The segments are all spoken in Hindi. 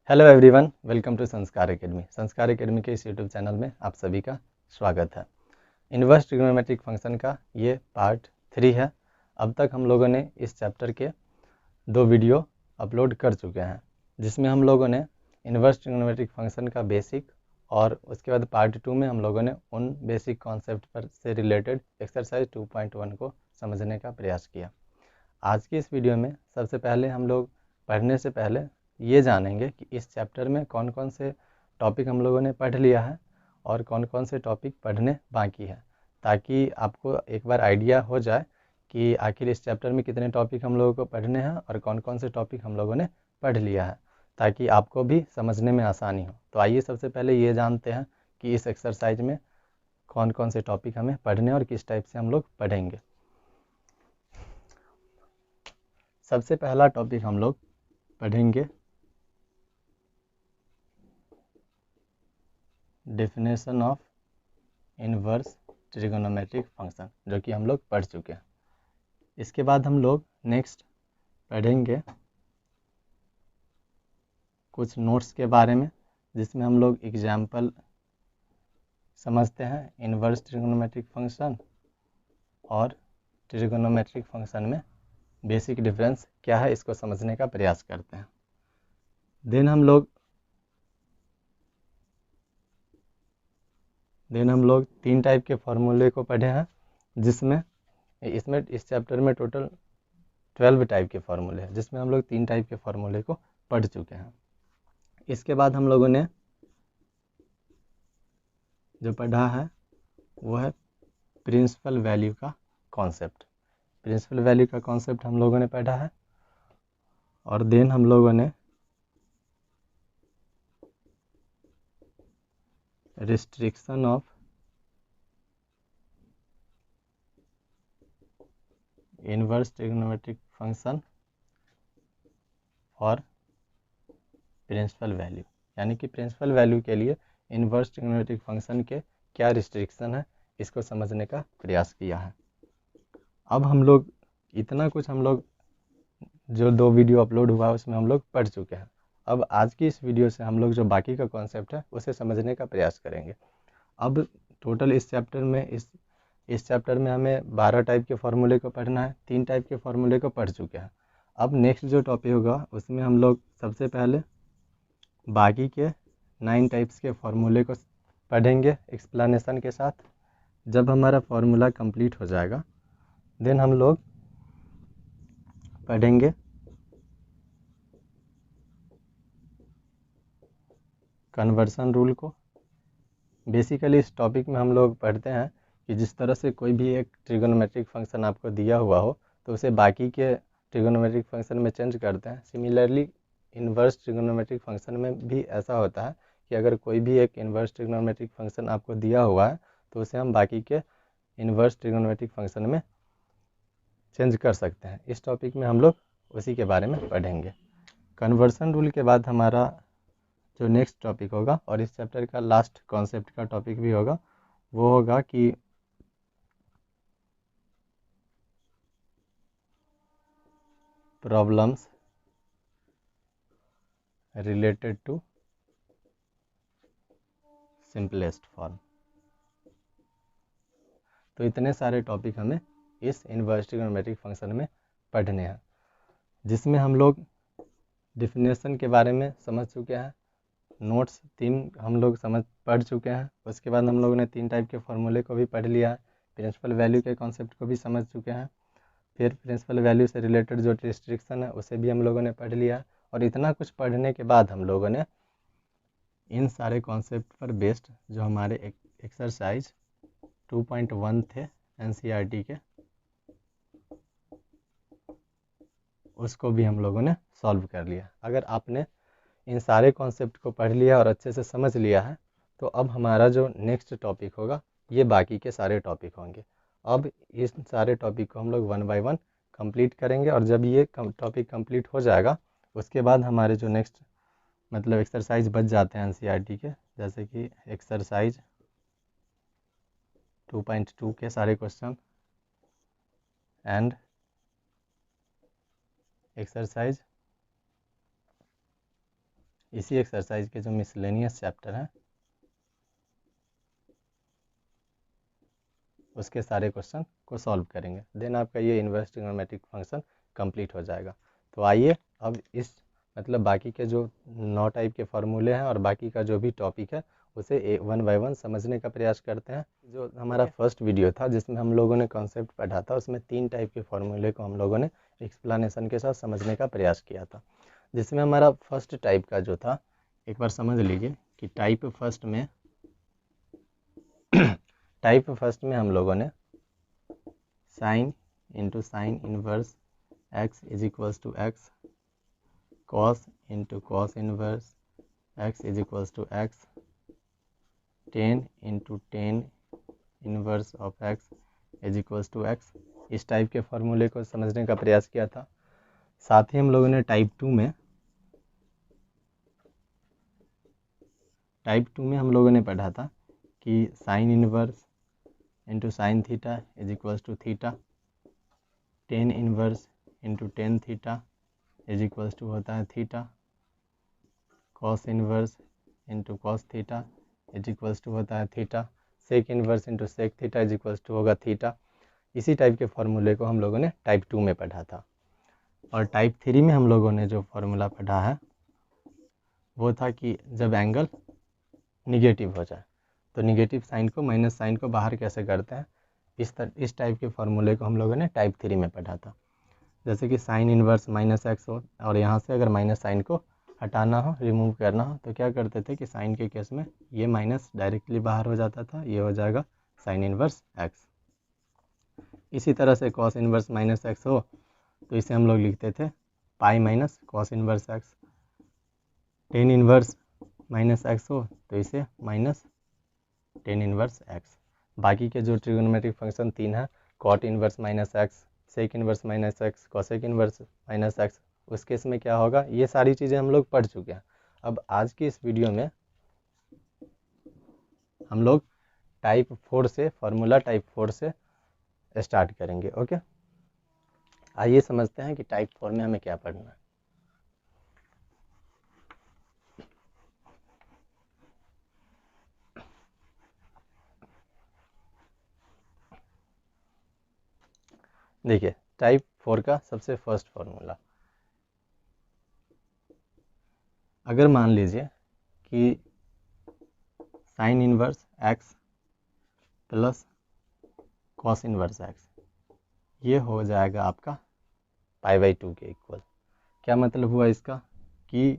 हेलो एवरीवन, वेलकम टू संस्कार एकेडमी। संस्कार एकेडमी के इस यूट्यूब चैनल में आप सभी का स्वागत है। इन्वर्स ट्रिग्नोमेट्रिक फंक्शन का ये पार्ट 3 है। अब तक हम लोगों ने इस चैप्टर के 2 वीडियो अपलोड कर चुके हैं, जिसमें हम लोगों ने इन्वर्स ट्रिग्नोमेट्रिक फंक्शन का बेसिक और उसके बाद पार्ट 2 में हम लोगों ने उन बेसिक कॉन्सेप्ट पर से रिलेटेड एक्सरसाइज 2.1 को समझने का प्रयास किया। आज की इस वीडियो में सबसे पहले हम लोग पढ़ने से पहले ये जानेंगे कि इस चैप्टर में कौन कौन से टॉपिक हम लोगों ने पढ़ लिया है और कौन कौन से टॉपिक पढ़ने बाकी है, ताकि आपको एक बार आइडिया हो जाए कि आखिर इस चैप्टर में कितने टॉपिक हम लोगों को पढ़ने हैं और कौन कौन से टॉपिक हम लोगों ने पढ़ लिया है, ताकि आपको भी समझने में आसानी हो। तो आइए सबसे पहले ये जानते हैं कि इस एक्सरसाइज में कौन कौन से टॉपिक हमें पढ़ने और किस टाइप से हम लोग पढ़ेंगे। सबसे पहला टॉपिक हम लोग पढ़ेंगे definition of inverse trigonometric function, जो कि हम लोग पढ़ चुके हैं। इसके बाद हम लोग नेक्स्ट पढ़ेंगे कुछ नोट्स के बारे में, जिसमें हम लोग एग्जाम्पल समझते हैं इन्वर्स ट्रिगोनोमेट्रिक फंक्शन और ट्रिगोनोमेट्रिक फंक्शन में बेसिक डिफरेंस क्या है, इसको समझने का प्रयास करते हैं। देन हम लोग 3 टाइप के फॉर्मूले को पढ़े हैं, जिसमें इस चैप्टर में टोटल 12 टाइप के फार्मूले हैं, जिसमें हम लोग 3 टाइप के फार्मूले को पढ़ चुके हैं। इसके बाद हम लोगों ने जो पढ़ा है वो है प्रिंसिपल वैल्यू का कॉन्सेप्ट। प्रिंसिपल वैल्यू का कॉन्सेप्ट हम लोगों ने पढ़ा है। और देन हम लोगों ने restriction of inverse trigonometric function और प्रिंसिपल वैल्यू, यानी कि प्रिंसिपल वैल्यू के लिए इन्वर्स ट्रिग्नोमेट्रिक फंक्शन के क्या रिस्ट्रिक्शन है, इसको समझने का प्रयास किया है। अब हम लोग इतना कुछ हम लोग जो 2 वीडियो अपलोड हुआ है उसमें हम लोग पढ़ चुके हैं। अब आज की इस वीडियो से हम लोग जो बाकी का कॉन्सेप्ट है उसे समझने का प्रयास करेंगे। अब टोटल इस चैप्टर में हमें 12 टाइप के फार्मूले को पढ़ना है। 3 टाइप के फार्मूले को पढ़ चुके हैं। अब नेक्स्ट जो टॉपिक होगा उसमें हम लोग सबसे पहले बाकी के 9 टाइप्स के फार्मूले को पढ़ेंगे एक्सप्लेनेशन के साथ। जब हमारा फार्मूला कंप्लीट हो जाएगा देन हम लोग पढ़ेंगे कन्वर्सन रूल को। बेसिकली इस टॉपिक में हम लोग पढ़ते हैं कि जिस तरह से कोई भी एक ट्रिगोनोमेट्रिक फंक्शन आपको दिया हुआ हो तो उसे बाकी के ट्रिगोनोमेट्रिक फंक्शन में चेंज करते हैं। सिमिलरली इन्वर्स ट्रिगोनोमेट्रिक फंक्शन में भी ऐसा होता है कि अगर कोई भी एक इन्वर्स ट्रिगोनोमेट्रिक फंक्शन आपको दिया हुआ है तो उसे हम बाकी के इन्वर्स ट्रिगोनोमेट्रिक फंक्शन में चेंज कर सकते हैं। इस टॉपिक में हम लोग उसी के बारे में पढ़ेंगे। कन्वर्सन रूल के बाद हमारा जो नेक्स्ट टॉपिक होगा और इस चैप्टर का लास्ट कॉन्सेप्ट का टॉपिक भी होगा, वो होगा कि problems related to simplest form. तो इतने सारे टॉपिक हमें इस इन्वर्स ट्रिगोनोमेट्रिक फंक्शन में पढ़ने हैं, जिसमें हम लोग डिफिनेशन के बारे में समझ चुके हैं। नोट्स 3 हम लोग पढ़ चुके हैं। उसके बाद हम लोगों ने 3 टाइप के फार्मूले को भी पढ़ लिया है। प्रिंसिपल वैल्यू के कॉन्सेप्ट को भी समझ चुके हैं। फिर प्रिंसिपल वैल्यू से रिलेटेड जो रिस्ट्रिक्शन है उसे भी हम लोगों ने पढ़ लिया। और इतना कुछ पढ़ने के बाद हम लोगों ने इन सारे कॉन्सेप्ट पर बेस्ड जो हमारे एक्सरसाइज 2.1 थे एनसीईआरटी के, उसको भी हम लोगों ने सॉल्व कर लिया। अगर आपने इन सारे कॉन्सेप्ट को पढ़ लिया और अच्छे से समझ लिया है तो अब हमारा जो नेक्स्ट टॉपिक होगा ये बाकी के सारे टॉपिक होंगे। अब इस सारे टॉपिक को हम लोग 1 बाय 1 कंप्लीट करेंगे। और जब ये टॉपिक कंप्लीट हो जाएगा उसके बाद हमारे जो नेक्स्ट मतलब एक्सरसाइज बच जाते हैं एनसीईआरटी के, जैसे कि एक्सरसाइज 2.2 के सारे क्वेश्चन एंड एक्सरसाइज इसी एक्सरसाइज के जो मिसलेनियस चैप्टर हैं उसके सारे क्वेश्चन को सॉल्व करेंगे, देन आपका ये इन्वर्स ट्रिग्नोमेट्रिक फंक्शन कंप्लीट हो जाएगा। तो आइए अब इस मतलब बाकी के जो 9 टाइप के फार्मूले हैं और बाकी का जो भी टॉपिक है उसे 1 बाय 1 समझने का प्रयास करते हैं। जो हमारा फर्स्ट वीडियो था जिसमें हम लोगों ने कॉन्सेप्ट पढ़ा था, उसमें 3 टाइप के फार्मूले को हम लोगों ने एक्सप्लेनेशन के साथ समझने का प्रयास किया था। जिसमें हमारा फर्स्ट टाइप का जो था, एक बार समझ लीजिए कि टाइप फर्स्ट में हम लोगों ने sine into sine inverse x is equals to x, cos into cos inverse x is equals to x, tan into tan inverse of x is equals to x, इस टाइप के फॉर्मूले को समझने का प्रयास किया था। साथ ही हम लोगों ने टाइप टू में हम लोगों ने पढ़ा था कि sine inverse into sine theta is equals to theta, tan inverse into tan theta is equals to होता है theta, cos inverse into cos theta is equals to होता है theta, sec inverse into sec theta is equals to होगा थीटा। इसी टाइप के फॉर्मूले को हम लोगों ने टाइप 2 में पढ़ा था। और टाइप 3 में हम लोगों ने जो फॉर्मूला पढ़ा है वो था कि जब एंगल निगेटिव हो जाए तो निगेटिव साइन को माइनस साइन को बाहर कैसे करते हैं, इस टाइप के फॉर्मूले को हम लोगों ने टाइप 3 में पढ़ा था। जैसे कि साइन इनवर्स माइनस एक्स हो और यहाँ से अगर माइनस साइन को हटाना हो, रिमूव करना हो, तो क्या करते थे कि साइन के केस में ये माइनस डायरेक्टली बाहर हो जाता था, ये हो जाएगा साइन इनवर्स एक्स। इसी तरह से कॉस इनवर्स माइनस एक्स हो तो इसे हम लोग लिखते थे pi minus cos inverse x, tan inverse minus x हो तो इसे माइनस टेन इनवर्स एक्स। बाकी के जो ट्रिगोनोमेट्रिक फंक्शन 3 है, cot inverse minus x, sec inverse minus x, cosec inverse minus x, उस केस में क्या होगा, ये सारी चीज़ें हम लोग पढ़ चुके हैं। अब आज की इस वीडियो में हम लोग टाइप 4 से फॉर्मूला टाइप 4 से स्टार्ट करेंगे। ओके, आइए समझते हैं कि टाइप 4 में हमें क्या पढ़ना है। देखिए टाइप 4 का सबसे फर्स्ट फॉर्मूला, अगर मान लीजिए कि sine inverse x plus cos inverse x, ये हो जाएगा आपका पाई बाई 2 के इक्वल। क्या मतलब हुआ इसका कि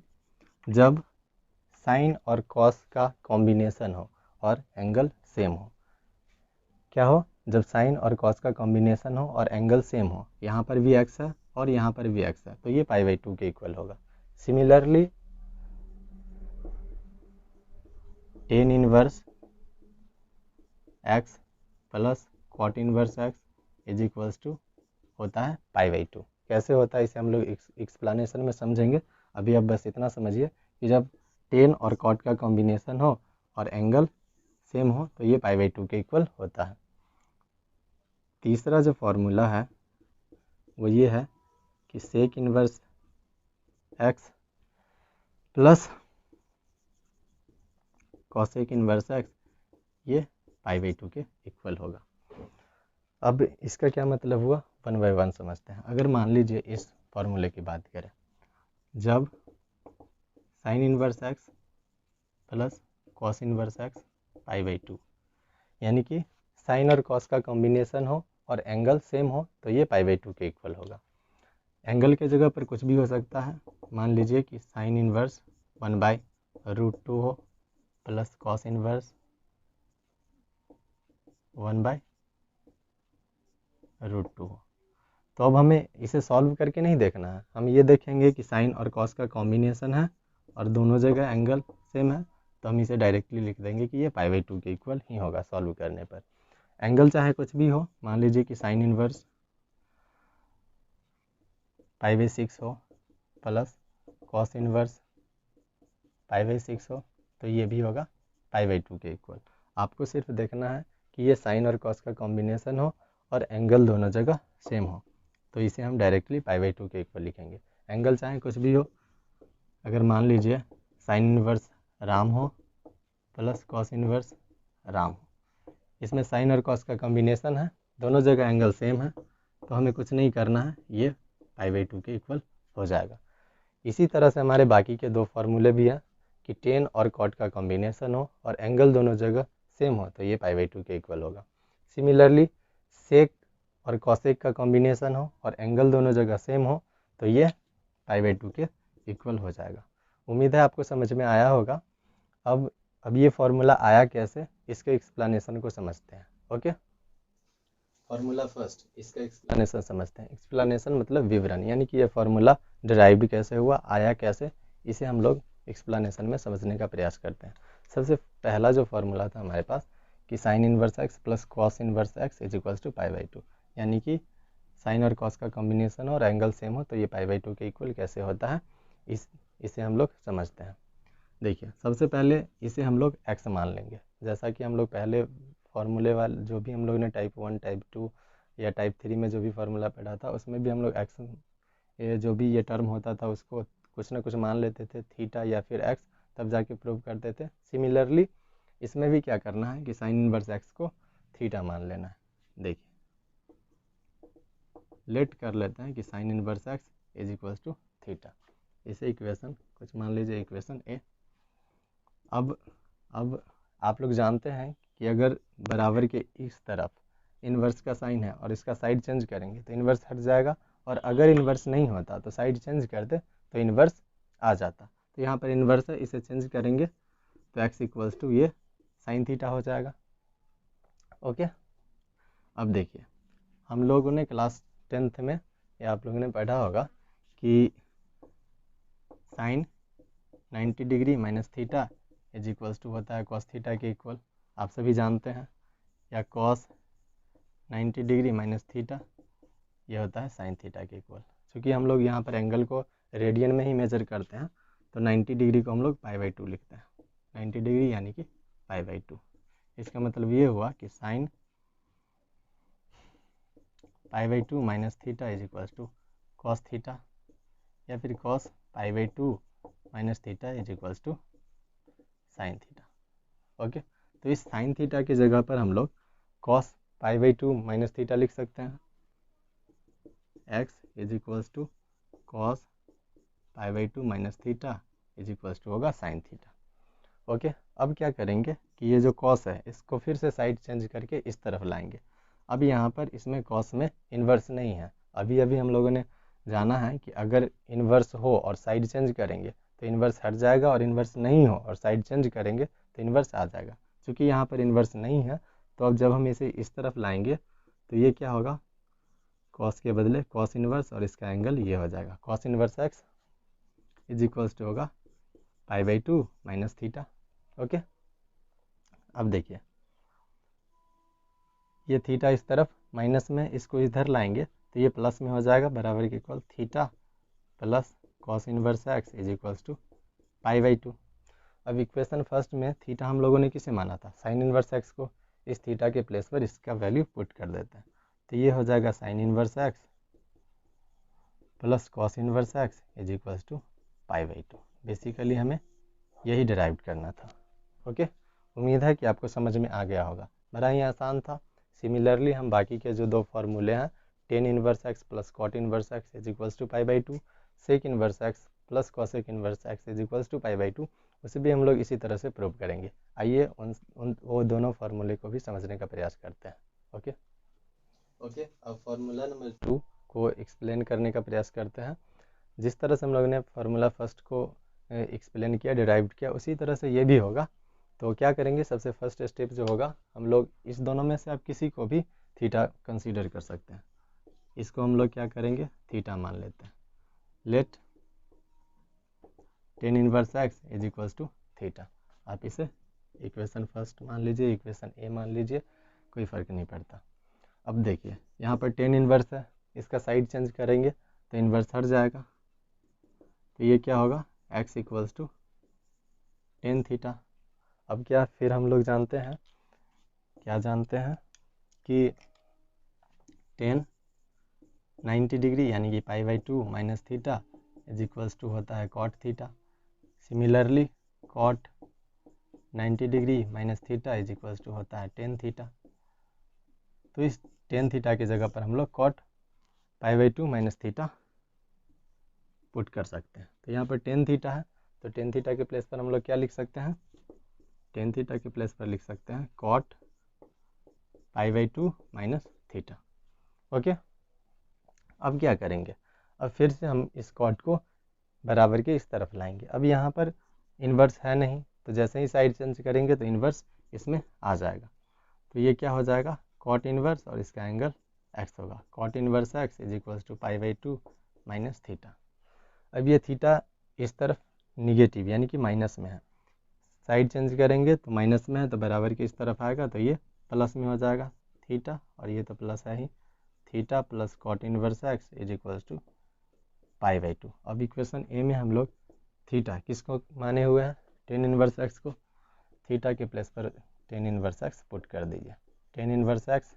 जब साइन और कॉस का कॉम्बिनेशन हो और एंगल सेम हो, क्या हो, जब साइन और कॉस का कॉम्बिनेशन हो और एंगल सेम हो, यहाँ पर भी एक्स है और यहाँ पर भी एक्स है, तो ये पाई बाई 2 के इक्वल होगा। Similarly tan inverse x plus cot inverse x is equals to होता है पाई बाई 2। कैसे होता है इसे हम लोग एक्सप्लेनेशन में समझेंगे। अभी आप बस इतना समझिए कि जब टेन और कॉट का कॉम्बिनेशन हो और एंगल सेम हो तो ये पाई बाई 2 के इक्वल होता है। तीसरा जो फॉर्मूला है वो ये है कि sec inverse x plus cosec inverse x, ये पाई बाई 2 के इक्वल होगा। अब इसका क्या मतलब हुआ, 1 बाय 1 समझते हैं। अगर मान लीजिए इस फॉर्मूले की बात करें, जब sign inverse x plus cos inverse x pi by 2, यानी कि साइन और कॉस का कॉम्बिनेशन हो और एंगल सेम हो तो ये पाई बाई 2 के इक्वल होगा। एंगल के जगह पर कुछ भी हो सकता है, मान लीजिए कि साइन इनवर्स 1 बाई रूट 2 हो plus cos inverse 1 by root 2 हो। तो अब हमें इसे सॉल्व करके नहीं देखना है, हम ये देखेंगे कि साइन और कॉस का कॉम्बिनेशन है और दोनों जगह एंगल सेम है, तो हम इसे डायरेक्टली लिख देंगे कि ये पाई बाई 2 के इक्वल ही होगा सॉल्व करने पर। एंगल चाहे कुछ भी हो, मान लीजिए कि साइन इनवर्स पाई बाई 6 हो plus cos inverse pi by 6 हो, तो ये भी होगा पाई बाई 2 के इक्वल। आपको सिर्फ देखना है कि ये साइन और कॉस का कॉम्बिनेशन हो और एंगल दोनों जगह सेम हो, तो इसे हम डायरेक्टली पाई बाई 2 के इक्वल लिखेंगे। एंगल चाहे कुछ भी हो, अगर मान लीजिए साइन इनवर्स राम हो प्लस कॉस इनवर्स राम हो। इसमें साइन और कॉस का कॉम्बिनेशन है, दोनों जगह एंगल सेम है, तो हमें कुछ नहीं करना है, ये π/2 के इक्वल हो जाएगा। इसी तरह से हमारे बाकी के दो फार्मूले भी हैं कि टेन और कॉट का कॉम्बिनेशन हो और एंगल दोनों जगह सेम हो, तो ये π/2 के इक्वल होगा। सिमिलरली सेक और कॉसेक का कॉम्बिनेशन हो और एंगल दोनों जगह सेम हो, तो ये π/2 के इक्वल हो जाएगा। उम्मीद है आपको समझ में आया होगा। अब ये फॉर्मूला आया कैसे, इसके एक्सप्लेनेशन को समझते हैं। ओके, फार्मूला फर्स्ट, इसका एक्सप्लेनेशन समझते हैं। एक्सप्लेनेशन मतलब विवरण, यानी कि ये फार्मूला डिराइव्ड कैसे हुआ, आया कैसे, इसे हम लोग एक्सप्लेनेशन में समझने का प्रयास करते हैं। सबसे पहला जो फार्मूला था हमारे पास कि sine inverse x plus cos inverse x is equals to π/2, यानी कि साइन और कॉस का कॉम्बिनेशन और एंगल सेम हो तो ये π/2 के इक्वल कैसे होता है, इसे हम लोग समझते हैं। देखिए, सबसे पहले इसे हम लोग एक्स मान लेंगे, जैसा कि हम लोग पहले फार्मूले वाले जो भी हम लोग ने टाइप 1 टाइप 2 या टाइप 3 में जो भी फार्मूला पढ़ा था, उसमें भी हम लोग एक्स, ये जो भी ये टर्म होता था उसको कुछ ना कुछ मान लेते थे, थीटा या फिर एक्स, तब जाके प्रूव करते थे। सिमिलरली इसमें भी क्या करना है कि साइन इनवर्स एक्स को थीटा मान लेना है। देखिए, लेट कर लेते हैं कि sine inverse x is equals to theta, इसे इक्वेशन कुछ मान लीजिए इक्वेशन ए। अब आप लोग जानते हैं कि अगर बराबर के इस तरफ इन्वर्स का साइन है और इसका साइड चेंज करेंगे तो इन्वर्स हट जाएगा, और अगर इन्वर्स नहीं होता तो साइड चेंज करते तो इन्वर्स आ जाता। तो यहाँ पर इन्वर्स है, इसे चेंज करेंगे तो x इक्वल्स टू ये साइन थीटा हो जाएगा। ओके, अब देखिए, हम लोगों ने क्लास 10th में या आप लोगों ने पढ़ा होगा कि sine 90 degree minus theta is equals to होता है कॉस थीटा के इक्वल, आप सभी जानते हैं। या कॉस 90 डिग्री माइनस थीटा ये होता है साइन थीटा के इक्वल। क्योंकि हम लोग यहाँ पर एंगल को रेडियन में ही मेजर करते हैं, तो 90 डिग्री को हम लोग π/2 लिखते हैं। 90 डिग्री यानी कि π/2। इसका मतलब ये हुआ कि sine π/2 minus theta is equals to cos theta, या फिर cos π/2 minus theta is equals to sine theta. Okay, तो इस साइन थीटा की जगह पर हम लोग कॉस π/2 माइनस थीटा लिख सकते हैं। x is equals to cos π/2 minus theta is equals to होगा साइन थीटा। ओके, अब क्या करेंगे कि ये जो कॉस है इसको फिर से साइड चेंज करके इस तरफ लाएंगे। अब यहाँ पर इसमें कॉस में इन्वर्स नहीं है। अभी हम लोगों ने जाना है कि अगर इन्वर्स हो और साइड चेंज करेंगे तो इन्वर्स हट जाएगा, और इन्वर्स नहीं हो और साइड चेंज करेंगे तो इन्वर्स आ जाएगा। क्योंकि यहाँ पर इन्वर्स नहीं है, तो अब जब हम इसे इस तरफ लाएंगे तो ये क्या होगा, कॉस के बदले कॉस इन्वर्स, और इसका एंगल ये हो जाएगा cos inverse x is equals to होगा π/2 माइनस थीटा। ओके, अब देखिए, ये थीटा इस तरफ माइनस में, इसको इधर लाएंगे तो ये प्लस में हो जाएगा, बराबर के equal theta plus cos inverse x is equals to π/2। अब इक्वेशन फर्स्ट में थीटा हम लोगों ने किसे माना था, साइन इनवर्स एक्स को। इस थीटा के प्लेस पर इसका वैल्यू पुट कर देते हैं, तो ये हो जाएगा sine inverse x plus cos inverse x is equals to π/2। Basically हमें यही डिराइव करना था। ओके, उम्मीद है कि आपको समझ में आ गया होगा, बड़ा ही आसान था। सिमिलरली हम बाकी के जो दो फार्मूले हैं, tan inverse x plus cot inverse x is equals to π/2, sec inverse x plus cosec inverse x is equals to π/2, उसे भी हम लोग इसी तरह से प्रूव करेंगे। आइए वो दोनों फार्मूले को भी समझने का प्रयास करते हैं। ओके, अब फार्मूला नंबर 2 को एक्सप्लेन करने का प्रयास करते हैं। जिस तरह से हम लोगों ने फार्मूला फर्स्ट को एक्सप्लेन किया, डिराइव किया, उसी तरह से ये भी होगा। तो क्या करेंगे, सबसे फर्स्ट स्टेप जो होगा, हम लोग इस दोनों में से आप किसी को भी थीटा कंसीडर कर सकते हैं। इसको हम लोग क्या करेंगे, थीटा मान लेते हैं। Let tan inverse x is equals to theta. आप इसे इक्वेशन फर्स्ट मान लीजिए, इक्वेशन ए मान लीजिए, कोई फ़र्क नहीं पड़ता। अब देखिए, यहाँ पर टेन इनवर्स है, इसका साइड चेंज करेंगे तो इनवर्स हट जाएगा, तो ये क्या होगा, x equals to tan theta. अब क्या फिर हम लोग जानते हैं कि टेन 90 डिग्री यानी कि π/2 minus theta is equals to होता है cot theta. Similarly cot 90 degree minus theta is equals to होता है टेन थीटा। तो इस टेन थीटा की जगह पर हम लोग कॉट π/2 माइनस थीटा पुट कर सकते हैं। तो यहाँ पर टेन थीटा है, तो टेन थीटा के प्लेस पर हम लोग क्या लिख सकते हैं, टेन थीटा के प्लेस पर लिख सकते हैं कॉट π/2 माइनस थीटा। ओके, अब क्या करेंगे, अब फिर से हम इस कॉट को बराबर के इस तरफ लाएंगे। अब यहाँ पर इन्वर्स है नहीं, तो जैसे ही साइड चेंज करेंगे तो इन्वर्स इसमें आ जाएगा। तो ये क्या हो जाएगा, कॉट इन्वर्स और इसका एंगल एक्स होगा। Cot inverse x is equals to π/2 minus theta. अब ये थीटा इस तरफ निगेटिव यानी कि माइनस में है, साइड चेंज करेंगे तो माइनस में है, तो बराबर के इस तरफ आएगा तो ये प्लस में हो जाएगा थीटा, और ये तो प्लस है ही, theta plus cot inverse x is equals to π/2। अब इक्वेशन ए में हम लोग थीटा किसको माने हुए हैं, टेन इन्वर्स एक्स को, थीटा के प्लेस पर टेन इन्वर्स एक्स पुट कर दीजिए। Tan inverse x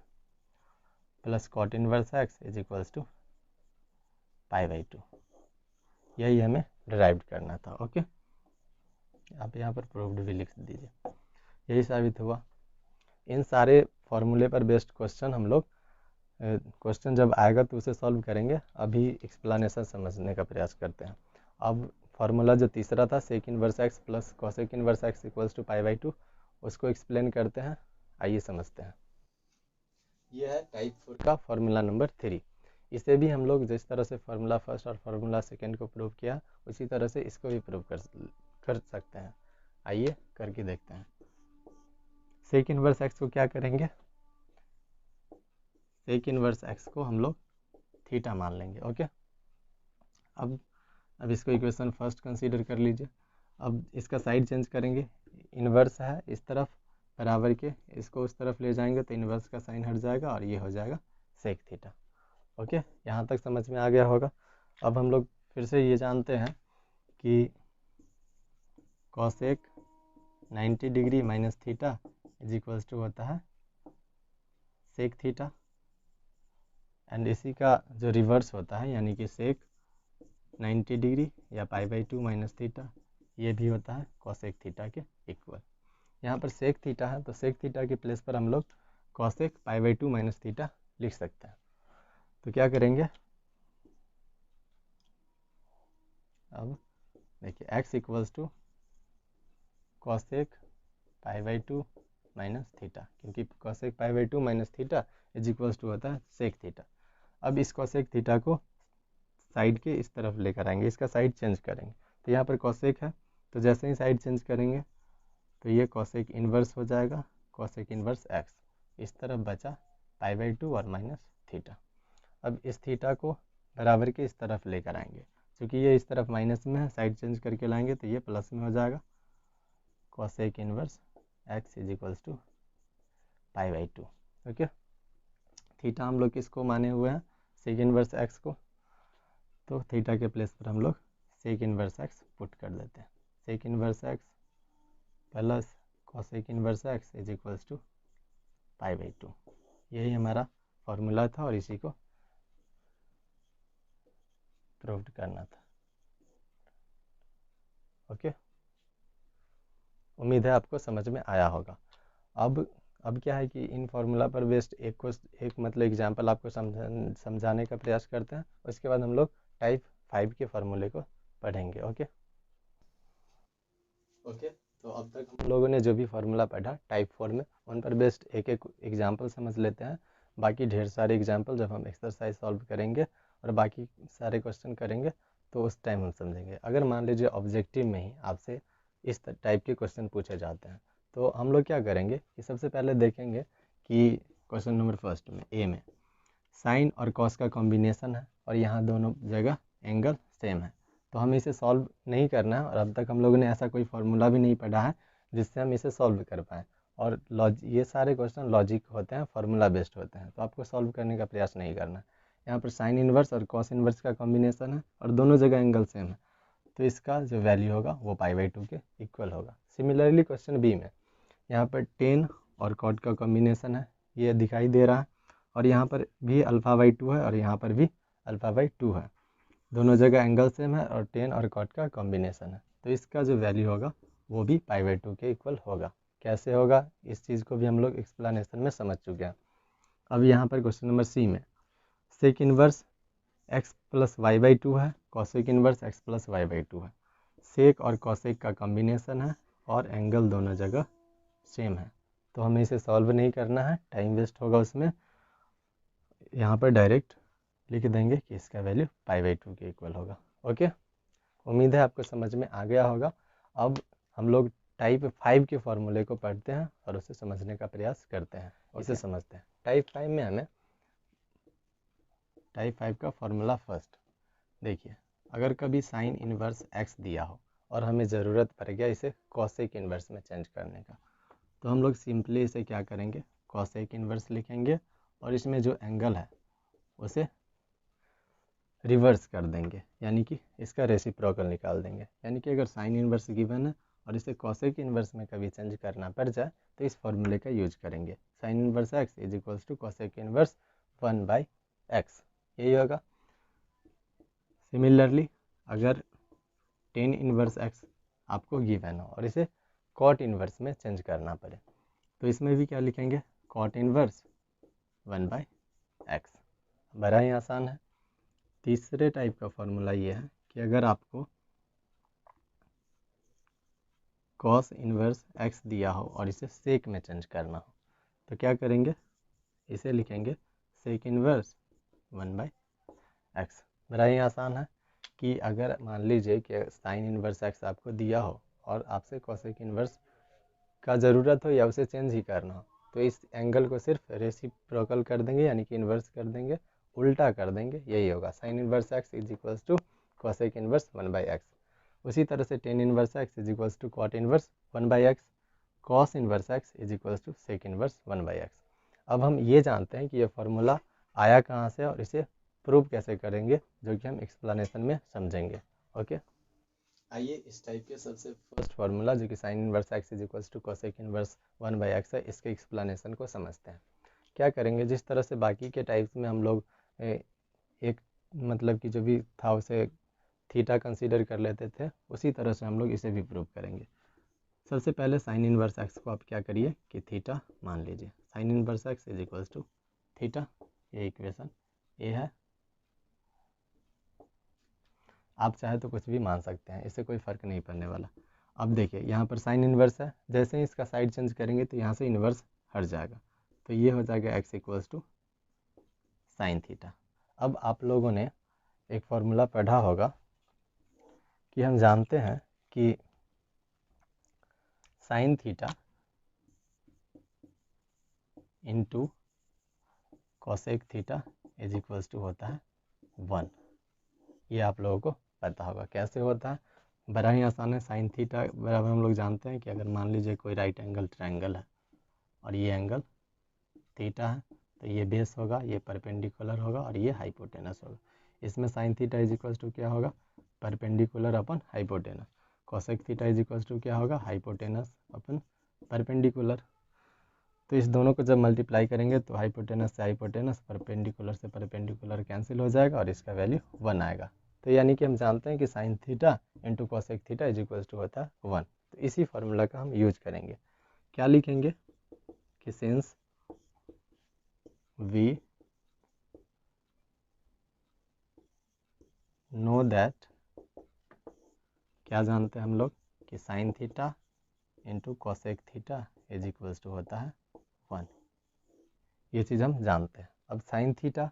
plus cot inverse x is equals to π/2, यही हमें डिराइव करना था। ओके, आप यहाँ पर प्रूव्ड भी लिख दीजिए, यही साबित हुआ। इन सारे फॉर्मूले पर बेस्ड क्वेश्चन हम लोग क्वेश्चन जब आएगा तो उसे सॉल्व करेंगे। अभी एक्सप्लेनेशन समझने का प्रयास करते हैं। अब फार्मूला जो तीसरा था sec inverse x plus cosec inverse x equals to π/2, उसको एक्सप्लेन करते हैं, आइए समझते हैं। यह है टाइप 4 का फार्मूला नंबर 3। इसे भी हम लोग जिस तरह से फार्मूला फर्स्ट और फार्मूला सेकेंड को प्रूव किया उसी तरह से इसको भी प्रूव कर सकते हैं। आइए करके देखते हैं। सेक इनवर्स एक्स को क्या करेंगे, सेक इनवर्स एक्स को हम लोग थीटा मान लेंगे। ओके, अब इसको इक्वेशन फर्स्ट कंसीडर कर लीजिए। अब इसका साइड चेंज करेंगे, इन्वर्स है इस तरफ बराबर के, इसको उस तरफ ले जाएंगे तो इन्वर्स का साइन हट जाएगा और ये हो जाएगा सेक थीटा। ओके, यहाँ तक समझ में आ गया होगा। अब हम लोग फिर से ये जानते हैं कि cosec 90 degree minus theta is equals to होता है सेक थीटा, एंड इसी का जो रिवर्स होता है यानी कि सेक 90 डिग्री या π/2 माइनस थीटा, ये भी होता है कॉसेक थीटा के इक्वल। यहाँ पर सेक थीटा है तो सेक थीटा के प्लेस पर हम लोग कॉसेक π/2 माइनस थीटा लिख सकते हैं। तो क्या करेंगे, अब देखिए x equals to cosec π/2 minus theta, क्योंकि cosec π/2 minus theta is equals to होता है सेक थीटा। अब इस कॉसेक थीटा को साइड के इस तरफ लेकर आएंगे, इसका साइड चेंज करेंगे। तो यहाँ पर कॉसेक है तो जैसे ही साइड चेंज करेंगे तो ये कॉसेक इन्वर्स हो जाएगा, कॉसेक इन्वर्स एक्स, इस तरफ बचा π/2 और माइनस थीटा। अब इस थीटा को बराबर के इस तरफ लेकर आएंगे, क्योंकि ये इस तरफ माइनस में है, साइड चेंज करके लाएंगे तो ये प्लस में हो जाएगा, cosec inverse x is equals to π/2। Okay, theta हम लोग किसको माने हुए हैं, सेक इन्वर्स एक्स को, तो थीटा के प्लेस पर हम लोग सेक इन्वर्स एक्स पुट कर देते हैं। Sec inverse x plus cosec inverse x is equals to π/2, यही हमारा फॉर्मूला था और इसी को प्रूव करना था। ओके, उम्मीद है आपको समझ में आया होगा। अब क्या है कि इन फार्मूला पर बेस्ड एक मतलब एग्जांपल आपको समझाने का प्रयास करते हैं, उसके बाद हम लोग टाइप 5 के फार्मूले को पढ़ेंगे। ओके, तो अब तक हम लोगों ने जो भी फार्मूला पढ़ा टाइप 4 में, उन पर बेस्ड एक एक एग्जाम्पल समझ लेते हैं। बाकी ढेर सारे एग्जाम्पल जब हम एक्सरसाइज सॉल्व करेंगे और बाकी सारे क्वेश्चन करेंगे तो उस टाइम हम समझेंगे। अगर मान लीजिए ऑब्जेक्टिव में ही आपसे इस टाइप के क्वेश्चन पूछे जाते हैं तो हम लोग क्या करेंगे कि सबसे पहले देखेंगे कि क्वेश्चन नंबर फर्स्ट में ए में साइन और कॉस का कॉम्बिनेशन है और यहाँ दोनों जगह एंगल सेम है, तो हमें इसे सॉल्व नहीं करना है। और अब तक हम लोगों ने ऐसा कोई फार्मूला भी नहीं पढ़ा है जिससे हम इसे सॉल्व कर पाएँ। और ये सारे क्वेश्चन लॉजिक होते हैं, फार्मूला बेस्ड होते हैं, तो आपको सॉल्व करने का प्रयास नहीं करना है। यहाँ पर साइन इन्वर्स और कॉस इन्वर्स का कॉम्बिनेशन है और दोनों जगह एंगल सेम है, तो इसका जो वैल्यू होगा वो π/2 के इक्वल होगा। सिमिलरली क्वेश्चन बी में यहाँ पर टेन और कॉट का कॉम्बिनेशन है, ये दिखाई दे रहा है, और यहाँ पर भी α/2 है और यहाँ पर भी α/2 है, दोनों जगह एंगल सेम है और टेन और कॉट का कॉम्बिनेशन है, तो इसका जो वैल्यू होगा वो भी π/2 के इक्वल होगा। कैसे होगा इस चीज़ को भी हम लोग एक्सप्लेनेशन में समझ चुके हैं। अब यहाँ पर क्वेश्चन नंबर सी में सेक इन्वर्स x + y/2 है, कॉसेक इन्वर्स x + y/2 है। सेक और कॉसेक का कॉम्बिनेशन है और एंगल दोनों जगह सेम है, तो हमें इसे सॉल्व नहीं करना है, टाइम वेस्ट होगा उसमें। यहाँ पर डायरेक्ट लिख देंगे कि इसका वैल्यू π/2 के इक्वल होगा। ओके, उम्मीद है आपको समझ में आ गया होगा। अब हम लोग टाइप 5 के फॉर्मूले को पढ़ते हैं और उसे समझने का प्रयास करते हैं। इसे समझते हैं। टाइप 5 में हमें टाइप 5 का फॉर्मूला फर्स्ट देखिए, अगर कभी साइन इन्वर्स x दिया हो और हमें ज़रूरत पड़ गया इसे कॉसेक इन्वर्स में चेंज करने का, तो हम लोग सिंपली इसे क्या करेंगे, कॉसेक इन्वर्स लिखेंगे और इसमें जो एंगल है उसे रिवर्स कर देंगे, यानी कि इसका रेसिप्रोकल निकाल देंगे। यानी कि अगर साइन इन्वर्स गिवन है और इसे कॉसेक इन्वर्स में कभी चेंज करना पड़ जाए तो इस फॉर्मूले का यूज करेंगे। Sign inverse x = cosec inverse 1/x, यही होगा। सिमिलरली अगर टेन इन्वर्स x आपको गिवन हो और इसे कॉट इन्वर्स में चेंज करना पड़े तो इसमें भी क्या लिखेंगे, कॉट इन्वर्स 1/x। बड़ा ही आसान है। तीसरे टाइप का फॉर्मूला ये है कि अगर आपको कॉस इन्वर्स x दिया हो और इसे सेक में चेंज करना हो तो क्या करेंगे, इसे लिखेंगे सेक इन्वर्स 1/x। बड़ा ही आसान है कि अगर मान लीजिए कि साइन इन्वर्स x आपको दिया हो और आपसे कॉसेक इन्वर्स का ज़रूरत हो या उसे चेंज ही करना हो तो इस एंगल को सिर्फ रेसिप्रोकल कर देंगे, यानी कि इन्वर्स कर देंगे, उल्टा कर देंगे, यही होगा। Sine inverse x = cosec inverse 1/x। उसी तरह से tan inverse x = cot inverse 1/x, cos inverse x = sec inverse 1/x। अब हम ये जानते हैं कि ये फार्मूला आया कहाँ से और इसे प्रूव कैसे करेंगे, जो कि हम एक्सप्लेनेशन में समझेंगे। ओके, आइए इस टाइप के सबसे फर्स्ट फार्मूला जो कि sine inverse x = cosec inverse 1/x है, इसके एक्सप्लेनेशन को समझते हैं। क्या करेंगे, जिस तरह से बाकी के टाइप्स में हम लोग एक मतलब कि जो भी था उसे थीटा कंसीडर कर लेते थे, उसी तरह से हम लोग इसे भी प्रूव करेंगे। सबसे पहले साइन इन्वर्स x को आप क्या करिए कि थीटा मान लीजिए। साइन इन्वर्स x = थीटा, ये इक्वेशन ए है। आप चाहे तो कुछ भी मान सकते हैं, इससे कोई फ़र्क नहीं पड़ने वाला। अब देखिए यहाँ पर साइन इन्वर्स है, जैसे ही इसका साइड चेंज करेंगे तो यहाँ से इन्वर्स हट जाएगा, तो ये हो जाएगा x = साइन थीटा। अब आप लोगों ने एक फॉर्मूला पढ़ा होगा कि हम जानते हैं कि sine theta into cosec theta = होता है 1। ये आप लोगों को पता होगा कैसे होता है, बड़ा ही आसान है। साइन थीटा बराबर हम लोग जानते हैं कि अगर मान लीजिए कोई राइट एंगल ट्रायंगल है और ये एंगल थीटा है तो ये बेस होगा, ये परपेंडिकुलर होगा और ये हाइपोटेनस होगा। इसमें साइन थीटा = क्या होगा, perpendicular upon hypotenuse. Cosec theta = क्या होगा, हाइपोटेनस अपन परपेंडिकुलर। तो इस दोनों को जब मल्टीप्लाई करेंगे तो हाइपोटेनस से हाइपोटेनस, परपेंडिकुलर से परपेंडिकुलर कैंसिल हो जाएगा और इसका वैल्यू 1 आएगा। तो यानी कि हम जानते हैं कि sine theta into cosec theta = होता है 1। तो इसी फार्मूला का हम यूज करेंगे। क्या लिखेंगे कि सिंस वी नो दैट, क्या जानते हैं हम लोग कि sine theta into cosec theta = होता है 1। ये चीज़ हम जानते हैं। अब साइन थीटा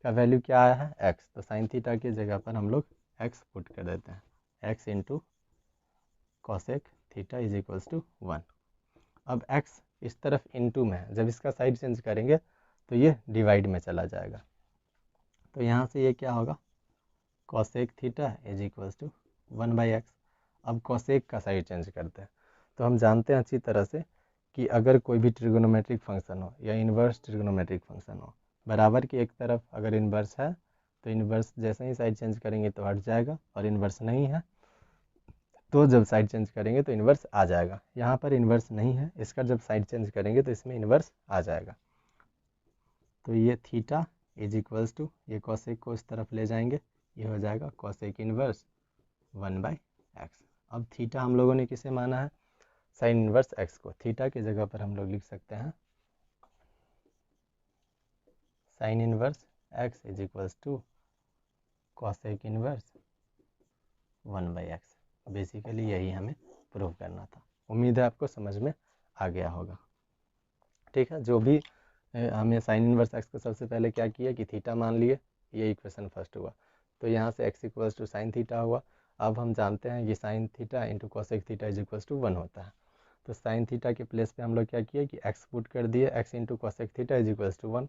का वैल्यू क्या आया है, x, तो साइन थीटा की जगह पर हम लोग x पुट कर देते हैं, x इंटू कॉसेक थीटा = 1। अब x इस तरफ इंटू में है, जब इसका साइड चेंज करेंगे तो ये डिवाइड में चला जाएगा, तो यहाँ से ये क्या होगा, कॉसेक थीटा = 1/x। अब कॉसेक का साइड चेंज करते हैं तो हम जानते हैं अच्छी तरह से कि अगर कोई भी ट्रिगोनोमेट्रिक फंक्शन हो या इन्वर्स ट्रिगोनोमेट्रिक फंक्शन हो, बराबर की एक तरफ अगर इन्वर्स है तो इन्वर्स जैसे ही साइड चेंज करेंगे तो हट जाएगा, और इन्वर्स नहीं है तो जब साइड चेंज करेंगे तो इन्वर्स आ जाएगा। यहाँ पर इन्वर्स नहीं है, इसका जब साइड चेंज करेंगे तो इसमें इन्वर्स आ जाएगा। तो ये थीटा = ये कॉसेक को इस तरफ ले जाएंगे, ये हो जाएगा कॉसेक इन्वर्स 1/x। अब थीटा हम लोगों ने किसे माना है, साइन इनवर्स एक्स को। थीटा की जगह पर हम लोग लिख सकते हैं sine inverse x is equals to cosec inverse 1/x। Basically यही हमें प्रूव करना था। उम्मीद है आपको समझ में आ गया होगा। ठीक है, जो भी हमें साइन इनवर्स एक्स को सबसे पहले क्या किया कि थीटा मान लिए, ये इक्वेशन फर्स्ट हुआ। तो यहाँ से x equals to sine theta हुआ। अब हम जानते हैं कि sine theta into cosec theta is equals to 1 होता है। तो साइन थीटा के प्लेस पे हम लोग क्या किए कि x पुट कर दिए, x into cosec theta is equals to 1।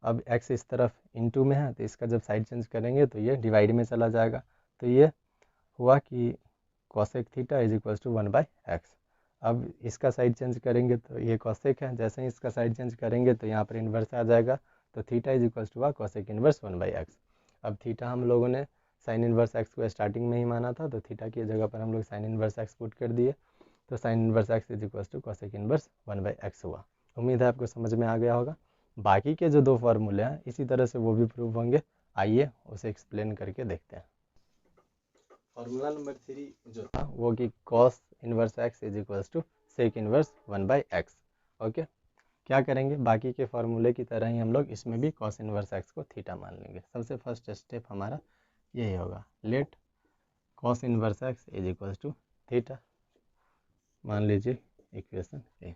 अब x इस तरफ इंटू में है तो इसका जब साइड चेंज करेंगे तो ये डिवाइड में चला जाएगा। तो ये हुआ कि cosec theta is equals to 1/x। अब इसका साइड चेंज करेंगे तो ये कॉसेक है, जैसे ही इसका साइड चेंज करेंगे तो यहाँ पर इन्वर्स आ जाएगा। तो theta is equals to cosec inverse 1/x। अब थीटा हम लोगों ने साइन इन्वर्स एक्स को स्टार्टिंग में ही माना था, तो थीटा की जगह पर हम लोग साइन इन्वर्स एक्स पुट कर दिए। तो sine inverse x is equals to cosec inverse 1/x हुआ। उम्मीद है आपको समझ में आ गया होगा। बाकी के जो दो फॉर्मूले हैं इसी तरह से वो भी प्रूव होंगे। आइए उसे एक्सप्लेन करके देखते हैं। फॉर्मूला नंबर 3 जो था वो कि cos inverse x is equals to sec inverse 1/x। Okay, क्या करेंगे, बाकी के फॉर्मूले की तरह ही हम लोग इसमें भी कॉस इनवर्स एक्स को थीटा मान लेंगे। सबसे फर्स्ट स्टेप हमारा यही होगा, let cos inverse x is equals to theta, मान लीजिए इक्वेशन ए।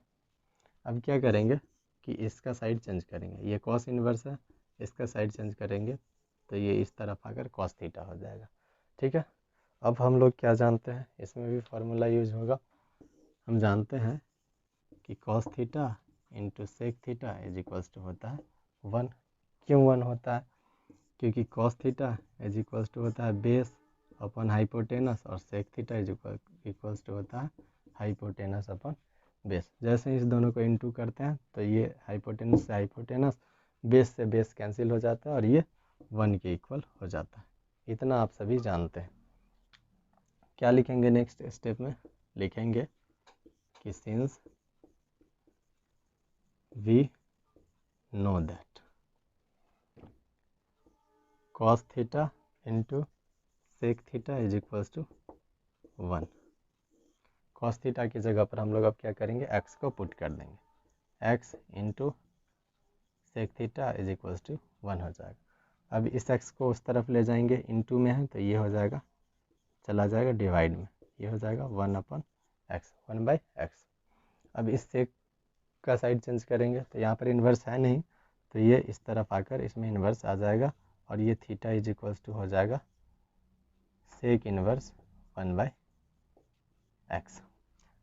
अब क्या करेंगे कि इसका साइड चेंज करेंगे, ये कॉस इनवर्स है, इसका साइड चेंज करेंगे तो ये इस तरफ आकर कॉस थीटा हो जाएगा। ठीक है, अब हम लोग क्या जानते हैं, इसमें भी फार्मूला यूज होगा। हम जानते हैं कि cos theta into sec theta is equals to होता है 1। क्यों 1 होता है, क्योंकि cos theta is equals to होता है बेस अपॉन हाइपोटेनस और sec theta is equals to होता है हाइपोटेनस अपॉन बेस। जैसे इस दोनों को इनटू करते हैं तो ये हाइपोटेनस से हाइपोटेनस, बेस से बेस कैंसिल हो जाता है और ये 1 के इक्वल हो जाता है। इतना आप सभी जानते हैं। क्या लिखेंगे नेक्स्ट स्टेप में, लिखेंगे कि since we know that cos theta into sec theta is equals to 1। cos theta की जगह पर हम लोग अब क्या करेंगे, x को पुट कर देंगे, x into sec theta is equals to 1 हो जाएगा। अब इस x को उस तरफ ले जाएंगे, इंटू में है तो ये हो जाएगा, चला जाएगा डिवाइड में, ये हो जाएगा 1/x 1/x। अब इस सेक का साइड चेंज करेंगे तो यहाँ पर इन्वर्स है नहीं, तो ये इस तरफ आकर इसमें इन्वर्स आ जाएगा और ये थीटा इज इक्वल्स टू हो जाएगा सेक इन्वर्स 1/x।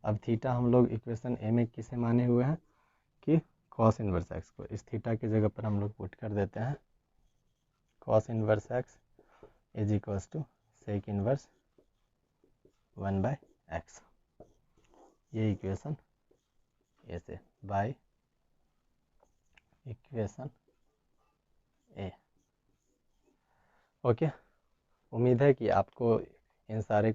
अब थीटा हम लोग इक्वेशन ए में किसे माने हुए हैं कि कॉस इन्वर्स एक्स को। इस थीटा की जगह पर हम लोग पुट कर देते हैं cos inverse x is equals to sec inverse 1/x। ये इक्वेशन ऐसे बाय इक्वेशन ए। ओके, उम्मीद है कि आपको इन सारे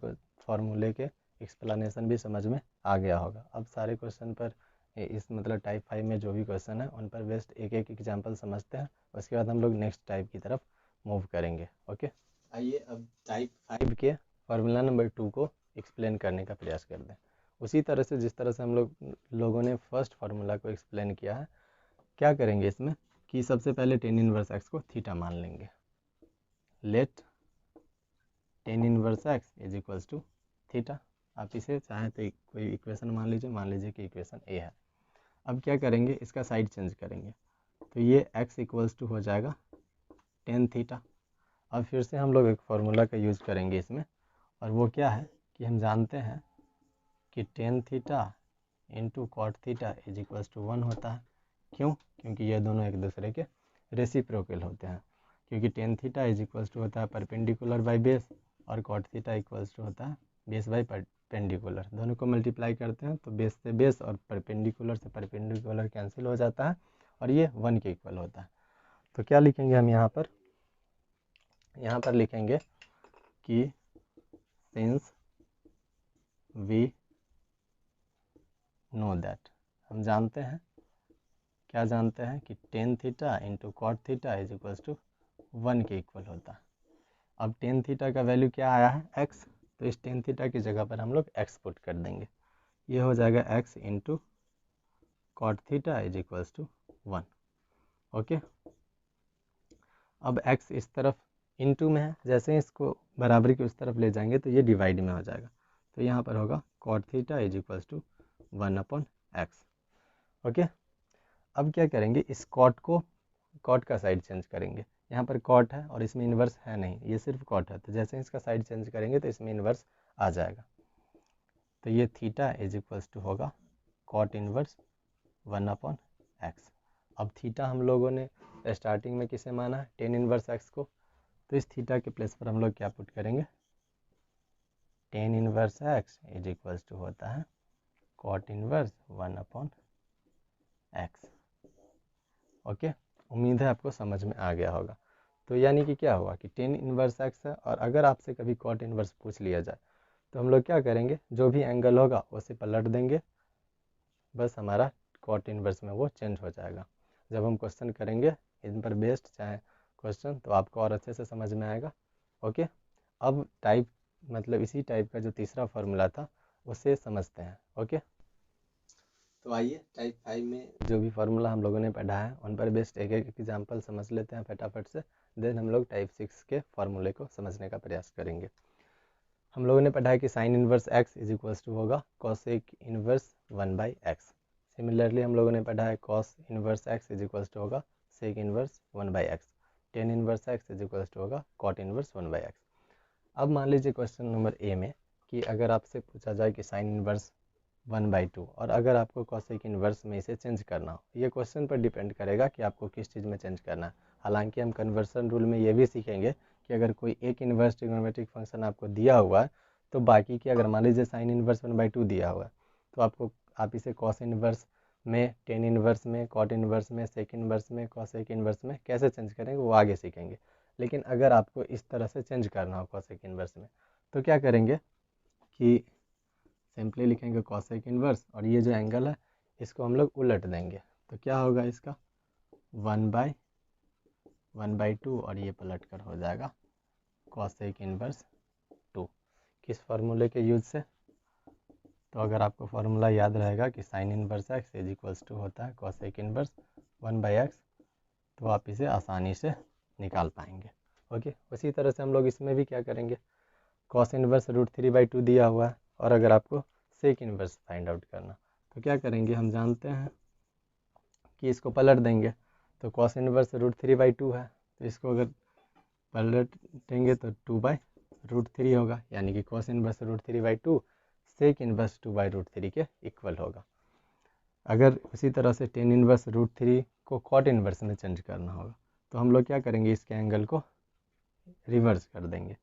फॉर्मूले के एक्सप्लेनेशन भी समझ में आ गया होगा। अब सारे क्वेश्चन पर इस मतलब टाइप 5 में जो भी क्वेश्चन है उन पर बेस्ट एक एक एग्जाम्पल समझते हैं, उसके बाद हम लोग नेक्स्ट टाइप की तरफ मूव करेंगे। ओके, आइए अब टाइप 5 के फार्मूला नंबर 2 को एक्सप्लेन करने का प्रयास कर दें। उसी तरह से जिस तरह से हम लोगों ने फर्स्ट फार्मूला को एक्सप्लेन किया है, क्या करेंगे इसमें कि सबसे पहले टेन इनवर्स एक्स को थीटा मान लेंगे। Let tan inverse x is equals to theta. आप इसे चाहें तो कोई इक्वेशन मान लीजिए कि इक्वेशन ए है। अब क्या करेंगे, इसका साइड चेंज करेंगे तो ये x इक्वल्स टू हो जाएगा टेन थीटा। अब फिर से हम लोग एक फार्मूला का यूज़ करेंगे इसमें, और वो क्या है कि हम जानते हैं कि tan theta into cot theta is equals to 1 होता है। क्यों, क्योंकि ये दोनों एक दूसरे के रेसिप्रोकल होते हैं। क्योंकि tan theta is equals to होता है परपेंडिकुलर बाय बेस और कॉट थीटा इक्वल्स टू होता है बेस बाय परपेंडिकुलर। दोनों को मल्टीप्लाई करते हैं तो बेस से बेस और परपेंडिकुलर से परपेंडिकुलर कैंसिल हो जाता है और ये 1 के इक्वल होता है। तो क्या लिखेंगे हम यहाँ पर लिखेंगे कि सिंस वी नो दैट, हम जानते हैं, क्या जानते हैं कि tan theta into cot theta is equals to 1 के इक्वल होता है। अब टेन थीटा का वैल्यू क्या आया है x, तो इस टेन थीटा की जगह पर हम लोग एक्स पुट कर देंगे। ये हो जाएगा x into cot theta is equals to 1। Okay, अब एक्स इस तरफ इनटू में है, जैसे ही इसको बराबरी की उस तरफ ले जाएंगे तो ये डिवाइड में हो जाएगा, तो यहाँ पर होगा cot theta is equals to 1/x। Okay, अब क्या करेंगे, इस कॉट का साइड चेंज करेंगे। यहाँ पर कॉट है और इसमें इन्वर्स है नहीं, ये सिर्फ कॉट है, तो जैसे ही इसका साइड चेंज करेंगे तो इसमें इन्वर्स आ जाएगा। तो ये थीटा इज इक्वल्स टू होगा कॉट इन्वर्स 1/x। अब थीटा हम लोगों ने स्टार्टिंग में किसे माना है, टेन इन्वर्स एक्स को, तो इस थीटा के प्लेस पर हम लोग क्या पुट करेंगे, tan inverse x is equals to होता है कॉट इन्वर्स 1/x। ओके, उम्मीद है आपको समझ में आ गया होगा। तो यानी कि क्या हुआ कि टेन इन्वर्स एक्स है, और अगर आपसे कभी कॉट इन्वर्स पूछ लिया जाए तो हम लोग क्या करेंगे, जो भी एंगल होगा उसे पलट देंगे, बस हमारा कॉट इन्वर्स में वो चेंज हो जाएगा। जब हम क्वेश्चन करेंगे इन पर बेस्ड चाहे क्वेश्चन, तो आपको और अच्छे से समझ में आएगा। ओके, अब टाइप मतलब इसी टाइप का जो तीसरा फॉर्मूला था उसे समझते हैं। ओके, तो आइए टाइप 5 में जो भी फार्मूला हम लोगों ने पढ़ा है उन पर बेस्ड एक एक एग्जांपल समझ लेते हैं फटाफट से, देन हम लोग टाइप 6 के फार्मूले को समझने का प्रयास करेंगे। हम लोगों ने पढ़ा है कि sine inverse x is equals to होगा कॉसेक इनवर्स 1/x। सिमिलरली हम लोगों ने पढ़ा है cos inverse x is equals to होगा sec inverse 1/x। Tan inverse x is equals to होगा कॉट इनवर्स 1/x। अब मान लीजिए क्वेश्चन नंबर ए में कि अगर आपसे पूछा जाए कि साइन इनवर्स 1/2 और अगर आपको कॉसेक इनवर्स में इसे चेंज करना हो, ये क्वेश्चन पर डिपेंड करेगा कि आपको किस चीज़ में चेंज करना है। हालांकि हम कन्वर्सन रूल में ये भी सीखेंगे कि अगर कोई एक इन्वर्स ट्रिग्नोमेट्रिक फंक्शन आपको दिया हुआ है तो बाकी की, अगर मान लीजिए साइन इनवर्स 1/2 दिया हुआ है तो आप इसे कॉस इनवर्स में, टेन इनवर्स में, कॉट इनवर्स में, सेक इनवर्स में, कॉसेक इनवर्स में कैसे चेंज करेंगे वो आगे सीखेंगे। लेकिन अगर आपको इस तरह से चेंज करना हो कॉसेक इनवर्स में तो क्या करेंगे कि सिंपली लिखेंगे कॉसेक इनवर्स, और ये जो एंगल है इसको हम लोग उलट देंगे, तो क्या होगा इसका 1/2 और ये पलट कर हो जाएगा कॉसेक इनवर्स 2। किस फार्मूले के यूज से, तो अगर आपको फार्मूला याद रहेगा कि sine inverse x is equals to होता है कॉसेक इनवर्स 1/x, तो आप इसे आसानी से निकाल पाएंगे। ओके, उसी तरह से हम लोग इसमें भी क्या करेंगे, कॉस इनवर्स √3/2 दिया हुआ है और अगर आपको सेक इनवर्स फाइंड आउट करना तो क्या करेंगे, हम जानते हैं कि इसको पलट देंगे। तो कॉस इनवर्स √3/2 है, तो इसको अगर पलट देंगे तो 2/√3 होगा, यानी कि कॉस इनवर्स √3/2 सेक इनवर्स 2/√3 के इक्वल होगा। अगर उसी तरह से टेन इनवर्स √3 को कॉट इनवर्स में चेंज करना होगा तो हम लोग क्या करेंगे, इसके एंगल को रिवर्स कर देंगे,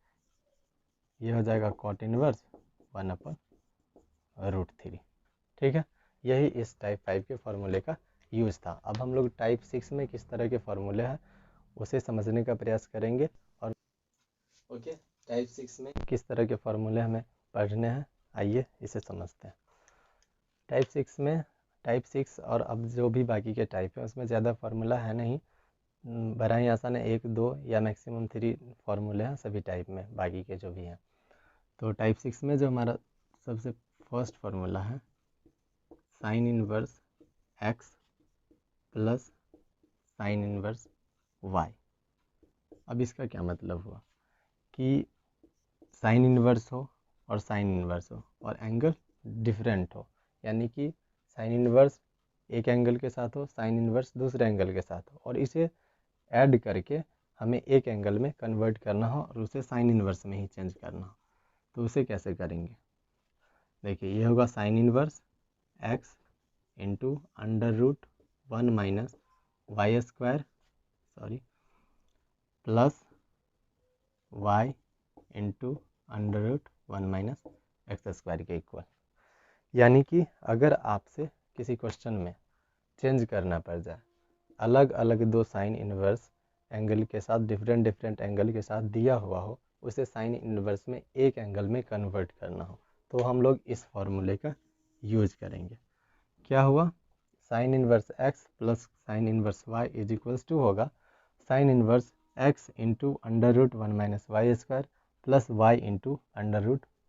ये हो जाएगा कॉट इनवर्स 1/√3। ठीक है, यही इस टाइप 5 के फार्मूले का यूज़ था। अब हम लोग टाइप 6 में किस तरह के फार्मूले हैं उसे समझने का प्रयास करेंगे। और ओके, टाइप 6 में किस तरह के फार्मूले हमें पढ़ने हैं, आइए इसे समझते हैं। टाइप 6 और अब जो भी बाकी के टाइप है उसमें ज़्यादा फार्मूला है नहीं, बड़ा ही आसान है, 1 2 या मैक्सिमम 3 फार्मूले हैं सभी टाइप में, बाकी के जो भी हैं। तो टाइप 6 में जो हमारा सबसे फर्स्ट फार्मूला है sine inverse x plus sine inverse y. अब इसका क्या मतलब हुआ कि साइन इनवर्स हो और साइन इनवर्स हो और एंगल डिफरेंट हो, यानी कि साइन इनवर्स एक एंगल के साथ हो, साइन इनवर्स दूसरे एंगल के साथ हो, और इसे ऐड करके हमें एक एंगल में कन्वर्ट करना हो और उसे साइन इनवर्स में ही चेंज करना हो, तो उसे कैसे करेंगे। देखिए, ये होगा sine inverse x into √1 - y square plus y into √1 - x square के इक्वल। यानी कि अगर आपसे किसी क्वेश्चन में चेंज करना पड़ जाए, अलग अलग दो साइन इनवर्स एंगल के साथ, डिफरेंट एंगल के साथ दिया हुआ हो, उसे साइन इनवर्स में एक एंगल में कन्वर्ट करना हो, तो हम लोग इस फॉर्मूले का यूज करेंगे। क्या हुआ, sine inverse x plus sine inverse y is equals to होगा sine inverse x into √1 - y square plus y into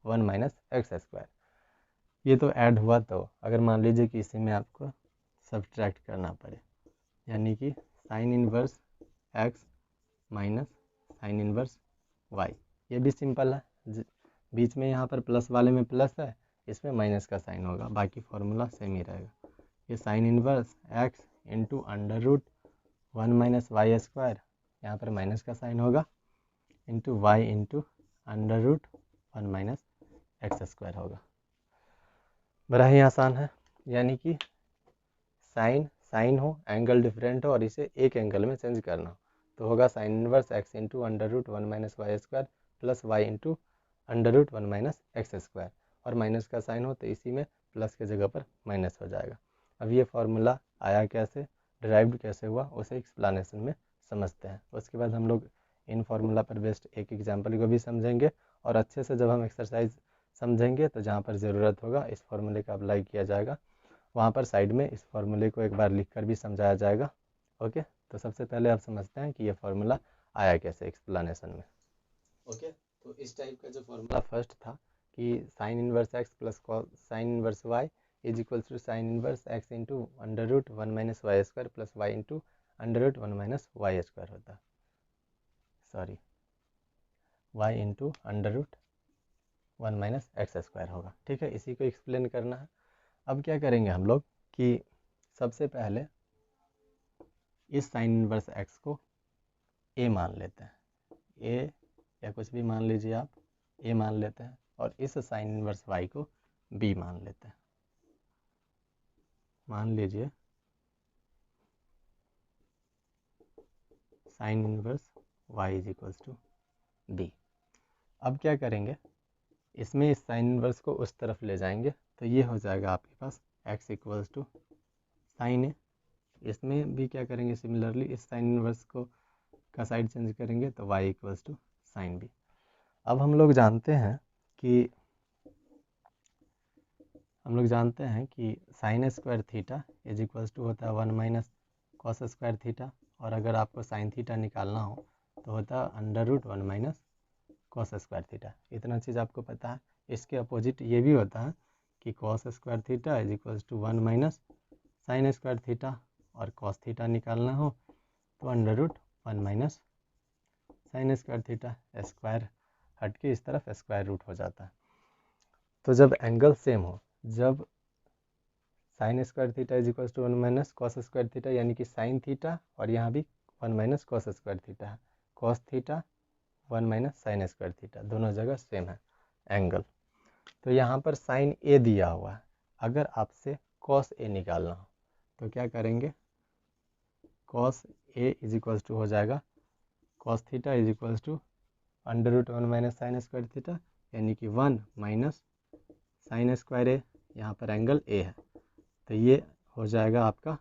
one minus x square. ये तो ऐड हुआ, तो अगर मान लीजिए कि इसी में आपको सब्ट्रैक्ट करना पड़े, यानी कि sine inverse x minus sine inverse y, ये भी सिंपल है। बीच में यहाँ पर प्लस वाले में प्लस है, इसमें माइनस का साइन होगा, बाकी फॉर्मूला सेम ही रहेगा। ये sine inverse x into under root one minus y square, यहाँ पर माइनस का साइन होगा, into y into under root one minus x square होगा। बड़ा ही आसान है, यानी कि साइन साइन हो, एंगल डिफरेंट हो और इसे एक एंगल में चेंज करना हो, तो होगा sine inverse x into under root one minus y square plus y into under root one minus x square, और माइनस का साइन हो तो इसी में प्लस के जगह पर माइनस हो जाएगा। अब ये फार्मूला आया कैसे, डिराइव्ड कैसे हुआ, उसे एक्सप्लेनेशन में समझते हैं। उसके बाद हम लोग इन फार्मूला पर बेस्ड एक एग्जाम्पल को भी समझेंगे, और अच्छे से जब हम एक्सरसाइज समझेंगे तो जहाँ पर ज़रूरत होगा इस फार्मूले का अप्लाई किया जाएगा, वहाँ पर साइड में इस फार्मूले को एक बार लिखकर भी समझाया जाएगा। ओके, तो सबसे पहले आप समझते हैं कि ये फार्मूला आया कैसे एक्सप्लेनेशन में। ओके, तो इस टाइप का जो फार्मूला फर्स्ट था कि sine inverse x plus sine inverse y is equals to sine inverse x into under root one minus y square plus y into under root one minus y square होता है, sorry y into under root one minus x square होगा। ठीक है, इसी को एक्सप्लेन करना है। अब क्या करेंगे हम लोग कि सबसे पहले इस साइन इनवर्स एक्स को ए मान लेते हैं, ए या कुछ भी मान लीजिए आप, ए मान लेते हैं, और इस साइन इनवर्स वाई को बी मान लेते हैं। मान लीजिए sine inverse y is equals to B. अब क्या करेंगे, इसमें इस साइन इनवर्स को उस तरफ ले जाएंगे, तो ये हो जाएगा आपके पास x इक्वल्स टू साइन ए। इसमें भी क्या करेंगे, सिमिलरली इस साइन इनवर्स को का साइड चेंज करेंगे तो y equals to sine B. अब हम लोग जानते हैं कि sine square theta is equals to होता है one minus cos square theta, और अगर आपको साइन थीटा निकालना हो तो होता है under root one minus cos square theta. इतना चीज़ आपको पता है। इसके अपोजिट ये भी होता है कि cos square theta is equals to one minus sine square theta, और कॉस थीटा निकालना हो तो under root one minus sine square theta. Square हट के इस तरफ स्क्वायर रूट हो जाता है। तो जब एंगल सेम हो, जब sine square theta is equals to one minus cos square theta, यानी कि साइन थीटा, और यहाँ भी one minus cos square theta है, cos theta one minus sine square theta, दोनों जगह सेम है एंगल। तो यहाँ पर साइन ए दिया हुआ है, अगर आपसे कॉस ए निकालना हो तो क्या करेंगे, cos a is equals to हो जाएगा cos theta is equals to under root one minus sine square theta, यानी कि one minus sine square a, यहाँ पर एंगल ए है, तो ये हो जाएगा आपका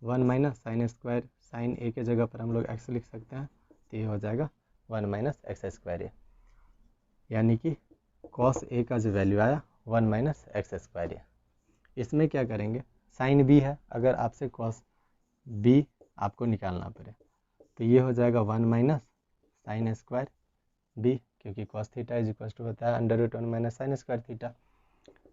one minus sine square, sine A के जगह पर हम लोग एक्स लिख सकते हैं, तो ये हो जाएगा one minus x square A, यानी कि कॉस ए का जो वैल्यू आया वन माइनस एक्स स्क्वायर ए। इसमें क्या करेंगे, साइन बी है, अगर आपसे कॉस बी आपको निकालना पड़े तो ये हो जाएगा one minus sine square B, क्योंकि cos theta is equal to होता है under root one minus sine square theta.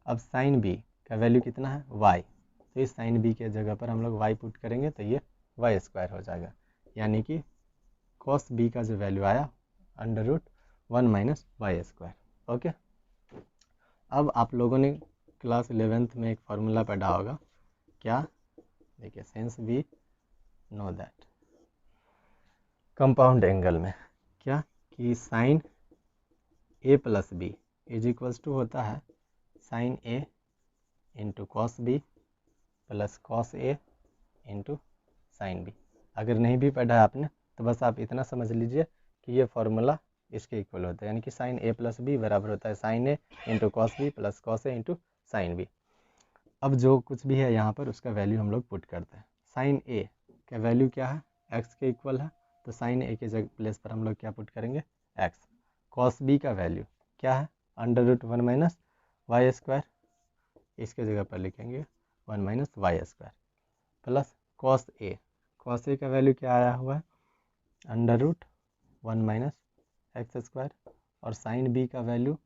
अब साइन बी का वैल्यू कितना है, वाई, तो इस साइन बी के जगह पर हम लोग वाई पुट करेंगे तो ये वाई स्क्वायर हो जाएगा, यानी कि कॉस बी का जो वैल्यू आया under root one minus y square. Okay, अब आप लोगों ने क्लास 11th में एक फार्मूला पढ़ा होगा, क्या, देखिए, since we know that compound angle में क्या कि sine A plus B is equals to होता है साइन ए into cos B plus cos ए इंटू साइन बी। अगर नहीं भी पढ़ा है आपने तो बस आप इतना समझ लीजिए कि ये फार्मूला इसके इक्वल होता है, यानी कि साइन ए प्लस बी बराबर होता है साइन ए into cos B plus cos ए इंटू साइन बी। अब जो कुछ भी है यहाँ पर उसका वैल्यू हम लोग पुट करते हैं। साइन ए का वैल्यू क्या है, एक्स के इक्वल है, तो साइन ए के जगह प्लेस पर हम लोग क्या पुट करेंगे, एक्स। कॉस बी का वैल्यू क्या है, under root one minus y square, इसके जगह पर लिखेंगे one minus y square, plus cos ए का वैल्यू क्या आया हुआ है, under root one minus x square, और साइन बी का वैल्यू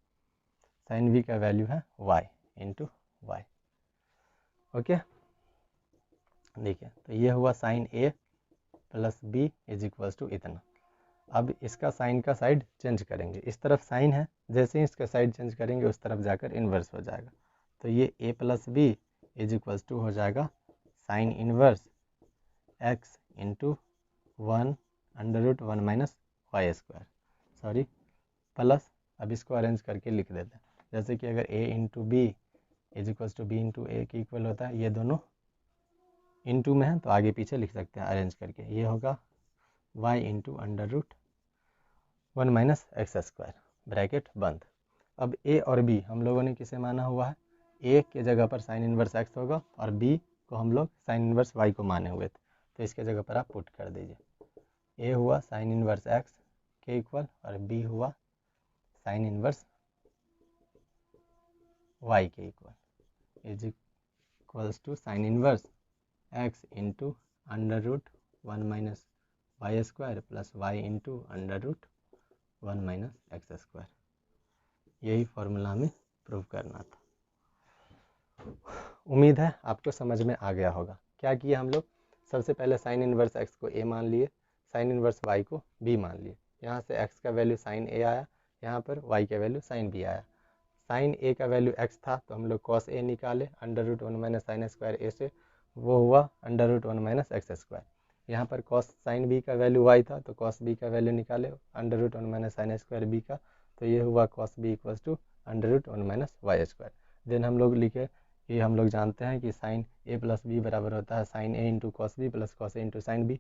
साइन v का वैल्यू है y इंटू वाई। ओके, देखिए तो ये हुआ sine a plus b is equals to इतना। अब इसका साइन का साइड चेंज करेंगे, इस तरफ साइन है, जैसे ही इसका साइड चेंज करेंगे उस तरफ जाकर इन्वर्स हो जाएगा। तो ये a plus B is equals to हो जाएगा sine inverse x into 1/1 minus y square, sorry plus, अब इसको अरेंज करके लिख देते हैं, जैसे कि अगर a into B is equals to B into A के इक्वल होता है, ये दोनों इंटू में है तो आगे पीछे लिख सकते हैं अरेंज करके, ये होगा y into √1 minus x square, bracket बंद। अब a और b हम लोगों ने किसे माना हुआ है, a के जगह पर साइन इन्वर्स x होगा और b को हम लोग साइन इन्वर्स y को माने हुए थे, तो इसके जगह पर आप पुट कर दीजिए। a हुआ साइन इन्वर्स x के इक्वल और b हुआ साइन इन्वर्स y के equal, is equals to sine inverse x into √1 minus y square plus y into √1 minus x square. यही फॉर्मूला हमें प्रूव करना था। उम्मीद है आपको समझ में आ गया होगा। क्या किया हम लोग, सबसे पहले साइन इन्वर्स x को a मान लिए, साइन इन्वर्स y को b मान लिए। यहाँ से x का वैल्यू साइन a आया, यहाँ पर y का वैल्यू साइन b आया। साइन a का वैल्यू x था तो हम लोग cos a निकाले, √1 माइनस साइन स्क्वायर a से, वो हुआ √1 माइनस एक्स स्क्वायर। यहाँ पर cos साइन b का वैल्यू y था तो cos b का वैल्यू निकाले √1 माइनस साइन स्क्वायर b का, तो ये हुआ cos b equals to √1 minus y square. Then हम लोग लिखे कि हम लोग जानते हैं कि साइन a प्लस b बराबर होता है sine a into cos B plus cos a into sine b।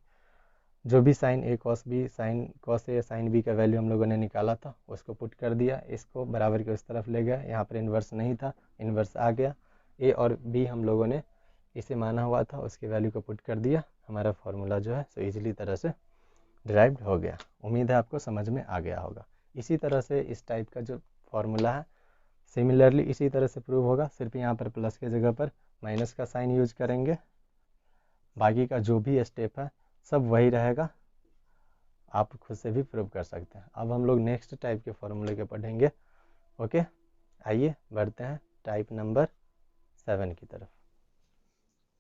जो भी sine a cos b sine cos a sine b का वैल्यू हम लोगों ने निकाला था उसको पुट कर दिया, इसको बराबर के उस तरफ ले गया, यहाँ पर इन्वर्स नहीं था, इन्वर्स आ गया। a और b हम लोगों ने इसे माना हुआ था, उसकी वैल्यू को पुट कर दिया, हमारा फॉर्मूला जो है सो इजीली तरह से डिराइव्ड हो गया। उम्मीद है आपको समझ में आ गया होगा। इसी तरह से इस टाइप का जो फॉर्मूला है सिमिलरली इसी तरह से प्रूव होगा, सिर्फ यहाँ पर प्लस के जगह पर माइनस का साइन यूज करेंगे। बाकी का जो भी स्टेप है सब वही रहेगा, आप खुद से भी प्रूव कर सकते हैं। अब हम लोग नेक्स्ट टाइप के फॉर्मूले के पढ़ेंगे। ओके, आइए बढ़ते हैं टाइप नंबर 7 की तरफ।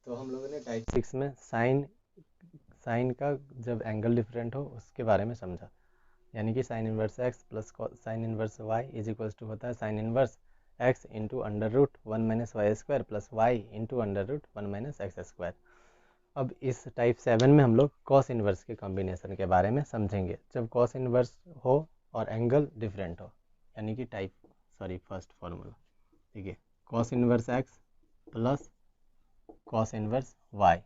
तो हम लोगों ने टाइप 6 में साइन का जब एंगल डिफरेंट हो उसके बारे में समझा, यानी कि sine inverse x plus sine inverse y is equals to होता है sine inverse x into √1 minus y square plus y into √1 minus x square. अब इस टाइप 7 में हम लोग कॉस इन्वर्स के कॉम्बिनेशन के बारे में समझेंगे, जब कॉस इन्वर्स हो और एंगल डिफरेंट हो, यानी कि फर्स्ट फॉर्मूला, ठीक है, cos inverse x plus cos inverse y,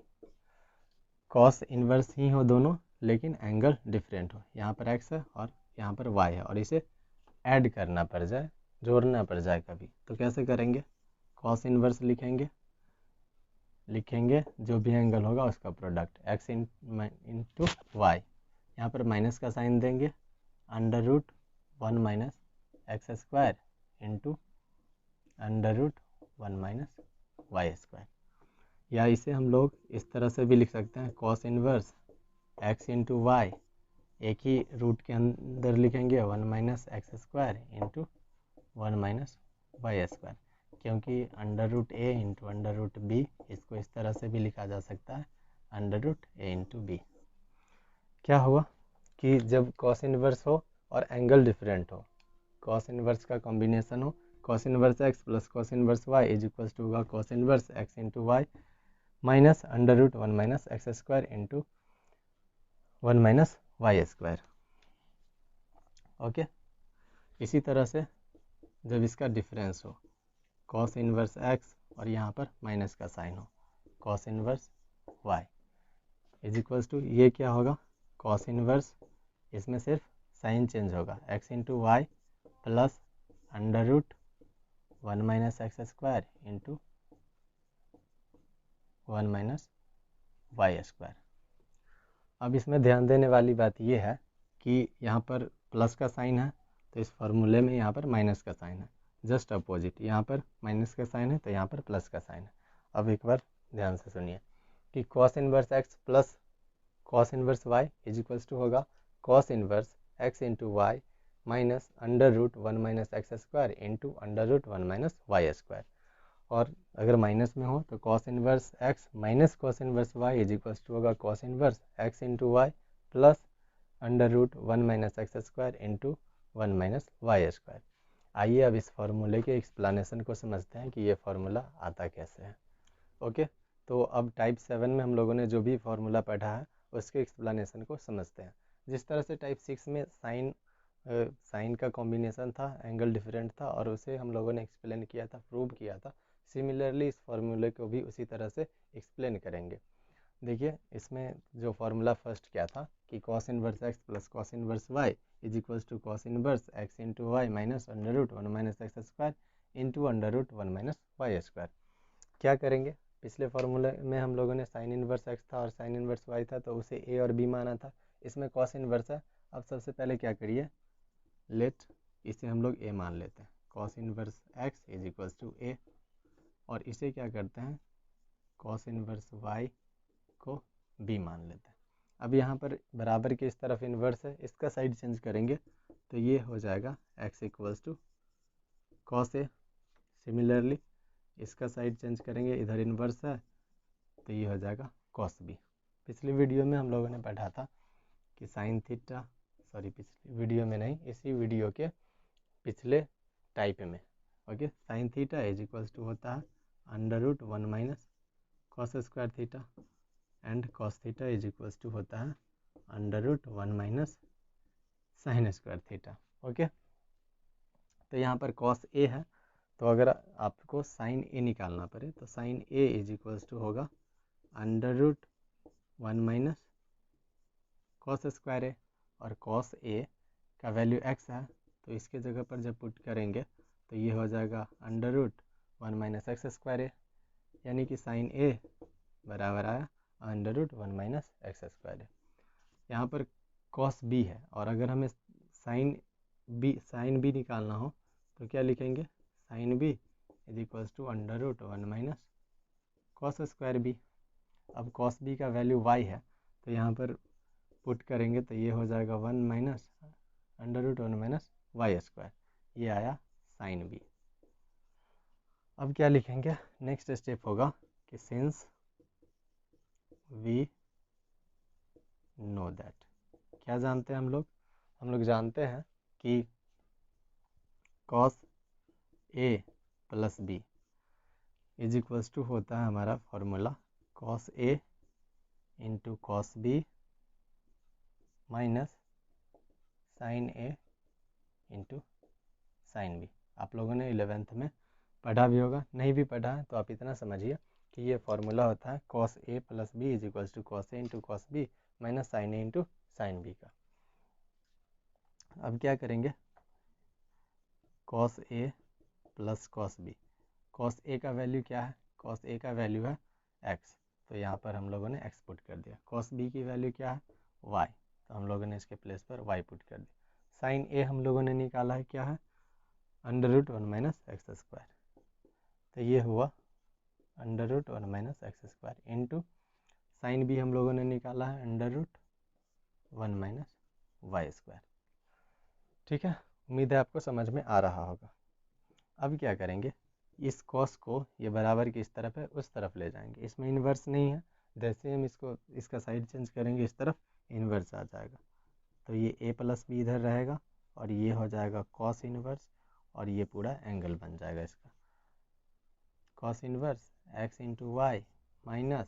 cos inverse ही हो दोनों लेकिन एंगल डिफरेंट हो, यहाँ पर x है और यहाँ पर y है, और इसे ऐड करना पड़ जाए, जोड़ना पड़ जाए कभी, तो कैसे करेंगे, कॉस इन्वर्स लिखेंगे जो भी एंगल होगा उसका प्रोडक्ट x इंटू वाई, यहाँ पर माइनस का साइन देंगे, √1 minus x square into √1 minus y square. या इसे हम लोग इस तरह से भी लिख सकते हैं, cos inverse x into y, एक ही रूट के अंदर लिखेंगे 1 minus x square into 1 minus y square, क्योंकि √a इंटू √b, इसको इस तरह से भी लिखा जा सकता है √a इंटू b। क्या हुआ कि जब कॉस इन्वर्स हो और एंगल डिफरेंट हो, कॉस इन्वर्स का कॉम्बिनेशन हो, cos inverse x plus cos inverse y is equals to होगा cos inverse x into y minus √1 minus x square into 1 minus y square. Okay, इसी तरह से जब इसका डिफरेंस हो, कॉस इन्वर्स x और यहाँ पर माइनस का साइन हो, cos inverse y is equals to, ये क्या होगा, कॉस इन्वर्स, इसमें सिर्फ साइन चेंज होगा, x into y plus √1 minus x square into 1 minus y square. अब इसमें ध्यान देने वाली बात यह है कि यहाँ पर प्लस का साइन है तो इस फॉर्मूले में यहाँ पर माइनस का साइन है, जस्ट अपोजिट, यहाँ पर माइनस का साइन है तो यहाँ पर प्लस का साइन है। अब एक बार ध्यान से सुनिए कि cos inverse x plus cos inverse y is equals to होगा cos inverse x into y minus under root 1 minus x square into under root 1 minus y square. और अगर माइनस में हो तो cos inverse x minus cos inverse y is equals to होगा cos inverse x into y plus under root 1 minus x square into 1 minus y square. आइए अब इस फॉर्मूले के एक्सप्लेनेशन को समझते हैं कि ये फार्मूला आता कैसे है। ओके, तो अब टाइप 7 में हम लोगों ने जो भी फार्मूला पढ़ा है उसके एक्सप्लेनेशन को समझते हैं। जिस तरह से टाइप 6 में साइन का कॉम्बिनेशन था, एंगल डिफरेंट था और उसे हम लोगों ने एक्सप्लेन किया था, प्रूव किया था। सिमिलरली इस फार्मूले को भी उसी तरह से एक्सप्लेन करेंगे। देखिए इसमें जो फार्मूला फर्स्ट क्या था कि cos inverse x plus cos inverse y is equals to cos inverse x into y minus under root 1 minus x square into under root 1 minus y square. क्या करेंगे, पिछले फार्मूले में हम लोगों ने साइन इनवर्स एक्स था और साइन इनवर्स वाई था तो उसे ए और बी माना था। इसमें कॉस इनवर्स है। अब सबसे पहले क्या करिए, लेट इसे हम लोग ए मान लेते हैं। Cos inverse x is equals to A और इसे क्या करते हैं, कॉस इनवर्स वाई को बी मान लेते हैं। अब यहाँ पर बराबर के इस तरफ इन्वर्स है, इसका साइड चेंज करेंगे तो ये हो जाएगा x equals to cos a. Similarly इसका साइड चेंज करेंगे, इधर इन्वर्स है तो ये हो जाएगा कॉस बी। पिछली वीडियो में हम लोगों ने पढ़ा था कि साइन थीटा, सॉरी पिछली वीडियो में नहीं, इसी वीडियो के पिछले टाइप में, okay, sine theta is equals to होता है under root 1 minus cos square theta and cos theta is equals to होता है under root 1 minus sine square theta. Okay, तो यहाँ पर कॉस ए है तो अगर आपको साइन ए निकालना पड़े तो sine A is equals to होगा under root 1 minus cos square A और कॉस ए का वैल्यू एक्स है तो इसके जगह पर जब पुट करेंगे तो ये हो जाएगा under root 1 minus x square A, यानी कि साइन ए बराबर आया under root 1 minus x square है। यहाँ पर कॉस बी है और अगर हमें साइन बी निकालना हो तो क्या लिखेंगे, sine b is equals to under root 1 minus cos square b. अब कॉस बी का वैल्यू वाई है तो यहाँ पर पुट करेंगे तो ये हो जाएगा 1 minus under root 1 minus y square, ये आया साइन बी। अब क्या लिखेंगे, नेक्स्ट स्टेप होगा कि सिंस वी नो दैट, क्या जानते हैं हम लोग जानते हैं कि cos A plus B is equals to होता है हमारा फॉर्मूला कॉस ए into cos B minus sine ए इंटू साइन बी। आप लोगों ने 11th में पढ़ा भी होगा, नहीं भी पढ़ा है तो आप इतना समझिए कि ये फॉर्मूला होता है cos A plus B is equals to cos A into cos B minus sine A into sine B का। अब क्या करेंगे, कॉस ए प्लस कॉस बी, कॉस ए का वैल्यू क्या है, कॉस ए का वैल्यू है एक्स तो यहाँ पर हम लोगों ने एक्स पुट कर दिया। कॉस बी की वैल्यू क्या है, वाई, तो हम लोगों ने इसके प्लेस पर वाई पुट कर दिया। साइन ए हम लोगों ने निकाला है क्या है, under root 1 minus x square, तो ये हुआ under root 1 minus x square into sine b हम लोगों ने निकाला है under root 1 minus y square. ठीक है, उम्मीद है आपको समझ में आ रहा होगा। अब क्या करेंगे, इस कॉस को ये बराबर की इस तरफ है उस तरफ ले जाएंगे, इसमें इन्वर्स नहीं है, जैसे हम इसका साइड चेंज करेंगे इस तरफ इन्वर्स आ जाएगा तो ये ए प्लस बी इधर रहेगा और ये हो जाएगा कॉस इन्वर्स और ये पूरा एंगल बन जाएगा इसका cos inverse x into y minus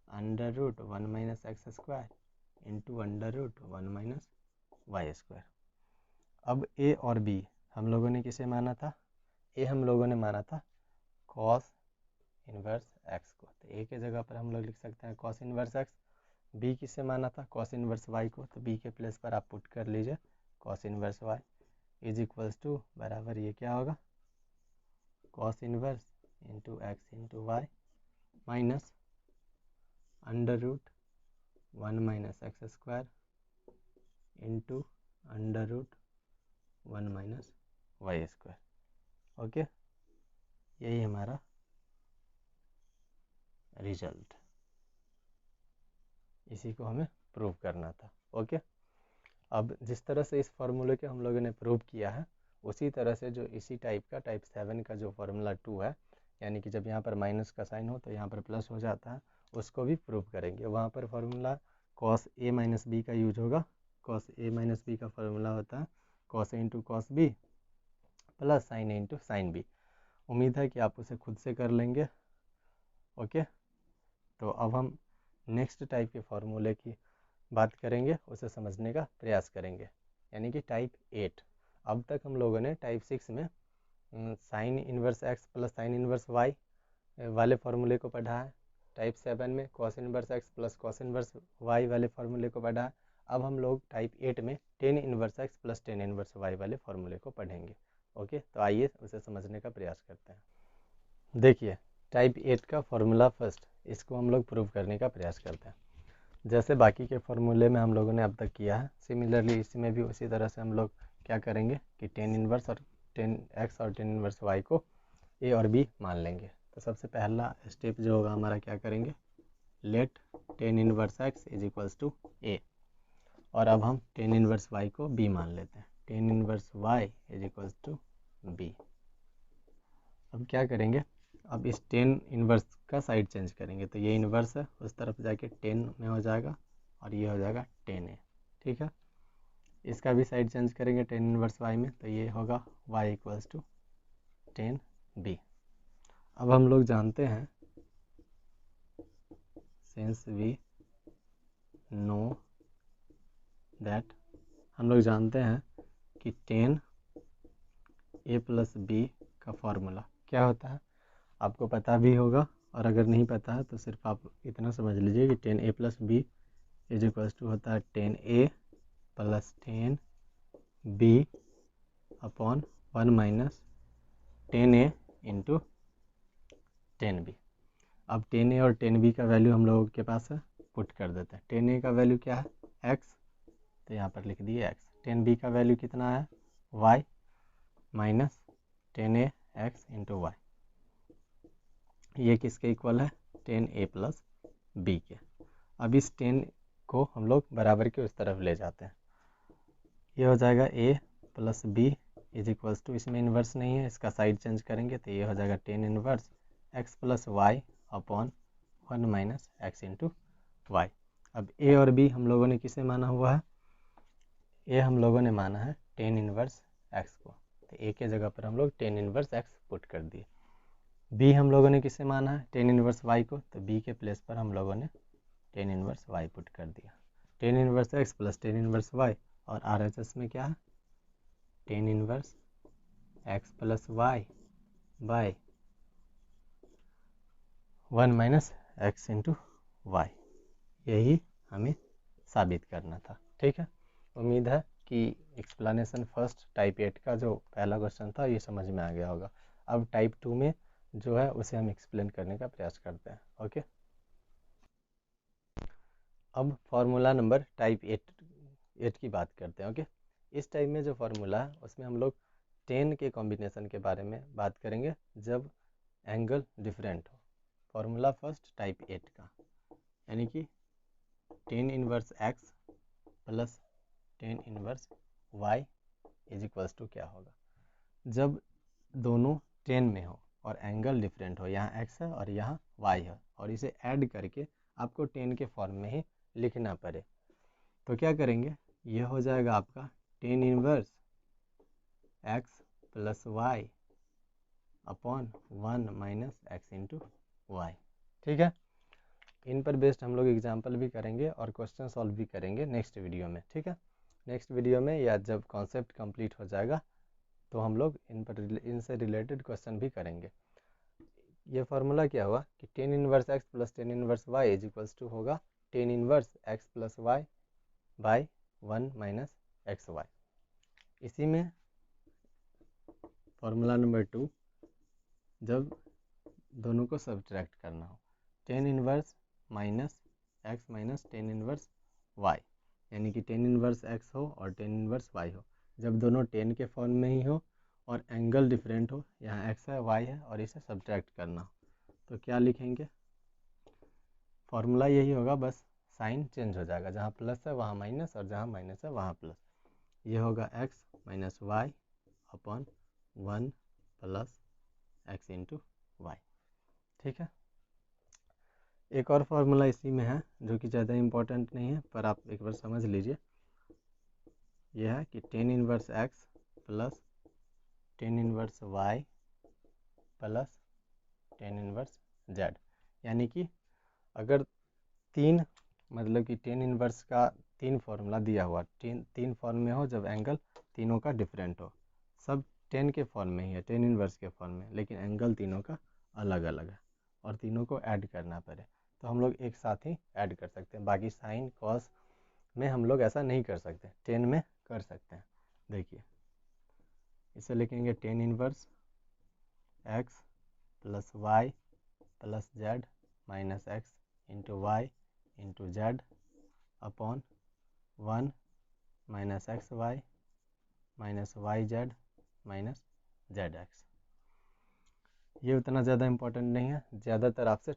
under root 1 minus x square into under root 1 minus y square. अब ए और बी हम लोगों ने किसे माना था, ए हम लोगों ने माना था कॉस इन्वर्स एक्स को, तो ए के जगह पर हम लोग लिख सकते हैं कॉस इन्वर्स एक्स। बी किसे माना था, कॉस इन्वर्स वाई को, तो बी के प्लेस पर आप पुट कर लीजिए cos inverse y is equals to बराबर ये क्या होगा, cos inverse into x into y minus under root 1 minus x square into under root 1 minus y square. Okay, यही हमारा रिजल्ट, इसी को हमें प्रूव करना था। ओके, अब जिस तरह से इस फार्मूले के हम लोगों ने प्रूव किया है, उसी तरह से जो इसी टाइप का टाइप 7 का जो फार्मूला 2 है, यानी कि जब यहाँ पर माइनस का साइन हो तो यहाँ पर प्लस हो जाता है, उसको भी प्रूव करेंगे। वहाँ पर formula cos a minus b का यूज होगा। cos a माइनस बी का फार्मूला होता है cos a into cos B plus sine a into sine b. उम्मीद है कि आप उसे खुद से कर लेंगे। ओके, तो अब हम नेक्स्ट टाइप के फार्मूले की बात करेंगे, उसे समझने का प्रयास करेंगे, यानी कि टाइप 8। अब तक हम लोगों ने टाइप 6 में sine inverse x plus sine inverse y वाले फार्मूले को पढ़ा है। टाइप 7 में cos inverse x plus cos inverse y वाले फार्मूले को पढ़ा है। अब हम लोग टाइप 8 में tan inverse x plus tan inverse y वाले फार्मूले को पढ़ेंगे। ओके, तो आइए उसे समझने का प्रयास करते हैं। देखिए, टाइप 8 का फार्मूला फर्स्ट, इसको हम लोग प्रूव करने का प्रयास करते हैं। जैसे बाकी के फार्मूले में हम लोगों ने अब तक किया है, सिमिलरली इसमें भी उसी तरह से हम लोग क्या करेंगे कि टेन इन्वर्स और टेन एक्स और टेन इन्वर्स वाई को ए और बी मान लेंगे। तो सबसे पहला स्टेप जो होगा हमारा, क्या करेंगे, let tan inverse x is equals to A, और अब हम टेन इन्वर्स वाई को बी मान लेते हैं। Tan inverse y is equals to B. अब क्या करेंगे, अब इस टेन इन्वर्स का साइड चेंज करेंगे, तो ये इन्वर्स है, उस तरफ जाके 10 में हो जाएगा और ये हो जाएगा 10a। ठीक है, इसका भी साइड चेंज करेंगे 10 इन्वर्स y में, तो ये होगा y इक्वल्स टू 10b। अब हम लोग जानते हैं, सिंस वी नो दैट, हम लोग जानते हैं कि 10a प्लस b का फॉर्मूला क्या होता है, आपको पता भी होगा, और अगर नहीं पता है तो सिर्फ आप इतना समझ लीजिए कि 10a plus B is equals to होता है 10a plus 10b upon 1 minus 10a into 10b। अब 10a और 10b का वैल्यू हम लोगों के पास है, पुट कर देते हैं। 10a का वैल्यू क्या है, x, तो यहाँ पर लिख दिए x। 10b का वैल्यू कितना है, y, minus 10a x into y. ये किसके इक्वल है, 10a प्लस b के। अब इस 10 को हम लोग बराबर के उस तरफ ले जाते हैं, ये हो जाएगा a plus B is equals to, इसमें इन्वर्स नहीं है, इसका साइड चेंज करेंगे तो ये हो जाएगा 10 inverse x plus y upon 1 minus x into y. अब a और b हम लोगों ने किसे माना हुआ है, a हम लोगों ने माना है 10 इन्वर्स x को, तो a के जगह पर हम लोग 10 इन्वर्स x पुट कर दिए। b हम लोगों ने किसे माना है, 10 इन्वर्स y को, तो b के प्लेस पर हम लोगों ने 10 इन्वर्स y पुट कर दिया। 10 inverse x plus 10 inverse y, और RHS में क्या है, 10 inverse x plus y by 1 minus x into y. यही हमें साबित करना था। ठीक है, उम्मीद है कि एक्सप्लेनेशन फर्स्ट टाइप 8 का जो पहला क्वेश्चन था ये समझ में आ गया होगा। अब टाइप 2 में जो है उसे हम एक्सप्लेन करने का प्रयास करते हैं। ओके, अब फार्मूला नंबर टाइप 8 की बात करते हैं। ओके, इस टाइप में जो फार्मूला है उसमें हम लोग 10 के कॉम्बिनेशन के बारे में बात करेंगे जब एंगल डिफरेंट हो। फार्मूला फर्स्ट टाइप 8 का, यानी कि 10 inverse x plus 10 inverse y is equals to क्या होगा, जब दोनों 10 में हो और एंगल डिफरेंट हो, यहाँ x है और यहाँ y है, और इसे ऐड करके आपको 10 के फॉर्म में ही लिखना पड़े, तो क्या करेंगे, ये हो जाएगा आपका 10 inverse x plus y upon 1 minus x into y. ठीक है, इन पर बेस्ड हम लोग एग्जाम्पल भी करेंगे और क्वेश्चन सॉल्व भी करेंगे नेक्स्ट वीडियो में। ठीक है, नेक्स्ट वीडियो में या जब कॉन्सेप्ट कंप्लीट हो जाएगा तो हम लोग इनसे रिलेटेड क्वेश्चन भी करेंगे। ये फार्मूला क्या हुआ कि 10 inverse x plus 10 inverse y is equals to होगा 10 inverse x plus y by 1 minus x y. इसी में फार्मूला नंबर 2, जब दोनों को सब्ट्रैक्ट करना हो, 10 inverse minus x minus 10 inverse y, यानी कि 10 इनवर्स एक्स हो और 10 इनवर्स वाई हो, जब दोनों 10 के फॉर्म में ही हो और एंगल डिफरेंट हो, यहाँ एक्स है वाई है और इसे सब्ट्रैक्ट करना हो, तो क्या लिखेंगे, फार्मूला यही होगा, बस साइन चेंज हो जाएगा, जहाँ प्लस है वहाँ माइनस और जहाँ माइनस है वहाँ प्लस। ये होगा x minus y upon 1 plus x into y. ठीक है, एक और फार्मूला इसी में है जो कि ज़्यादा इम्पोर्टेंट नहीं है, पर आप एक बार समझ लीजिए। यह है कि tan inverse x plus ten inverse y plus tan inverse z, यानी कि अगर तीन मतलब कि टेन इनवर्स का तीन फार्मूला दिया हुआ, तीन फॉर्म में हो, जब एंगल तीनों का डिफरेंट हो, सब टेन के फॉर्म में ही है, टेन इनवर्स के फॉर्म में, लेकिन एंगल तीनों का अलग अलग है और तीनों को ऐड करना पड़े, तो हम लोग एक साथ ही ऐड कर सकते हैं। बाकी साइन कॉस में हम लोग ऐसा नहीं कर सकते, टेन में कर सकते हैं। देखिए, इसे लिखेंगे tan inverse x plus y plus z minus x into y into z upon 1 minus x y minus y z minus z x. ये उतना ज़्यादा इम्पोर्टेंट नहीं है, ज़्यादातर आपसे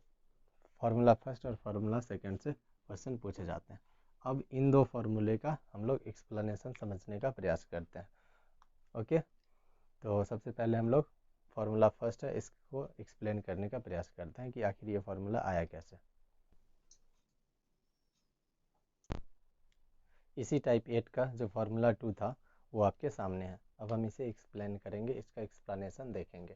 फार्मूला फर्स्ट और फार्मूला सेकंड से क्वेश्चन पूछे जाते हैं। अब इन दो फार्मूले का हम लोग एक्सप्लेनेशन समझने का प्रयास करते हैं। ओके, तो सबसे पहले हम लोग फार्मूला फर्स्ट है, इसको एक्सप्लेन करने का प्रयास करते हैं कि आखिर ये फार्मूला आया कैसे। इसी टाइप 8 का जो फार्मूला 2 था वो आपके सामने है। अब हम इसे एक्सप्लेन करेंगे, इसका एक्सप्लेनेशन देखेंगे।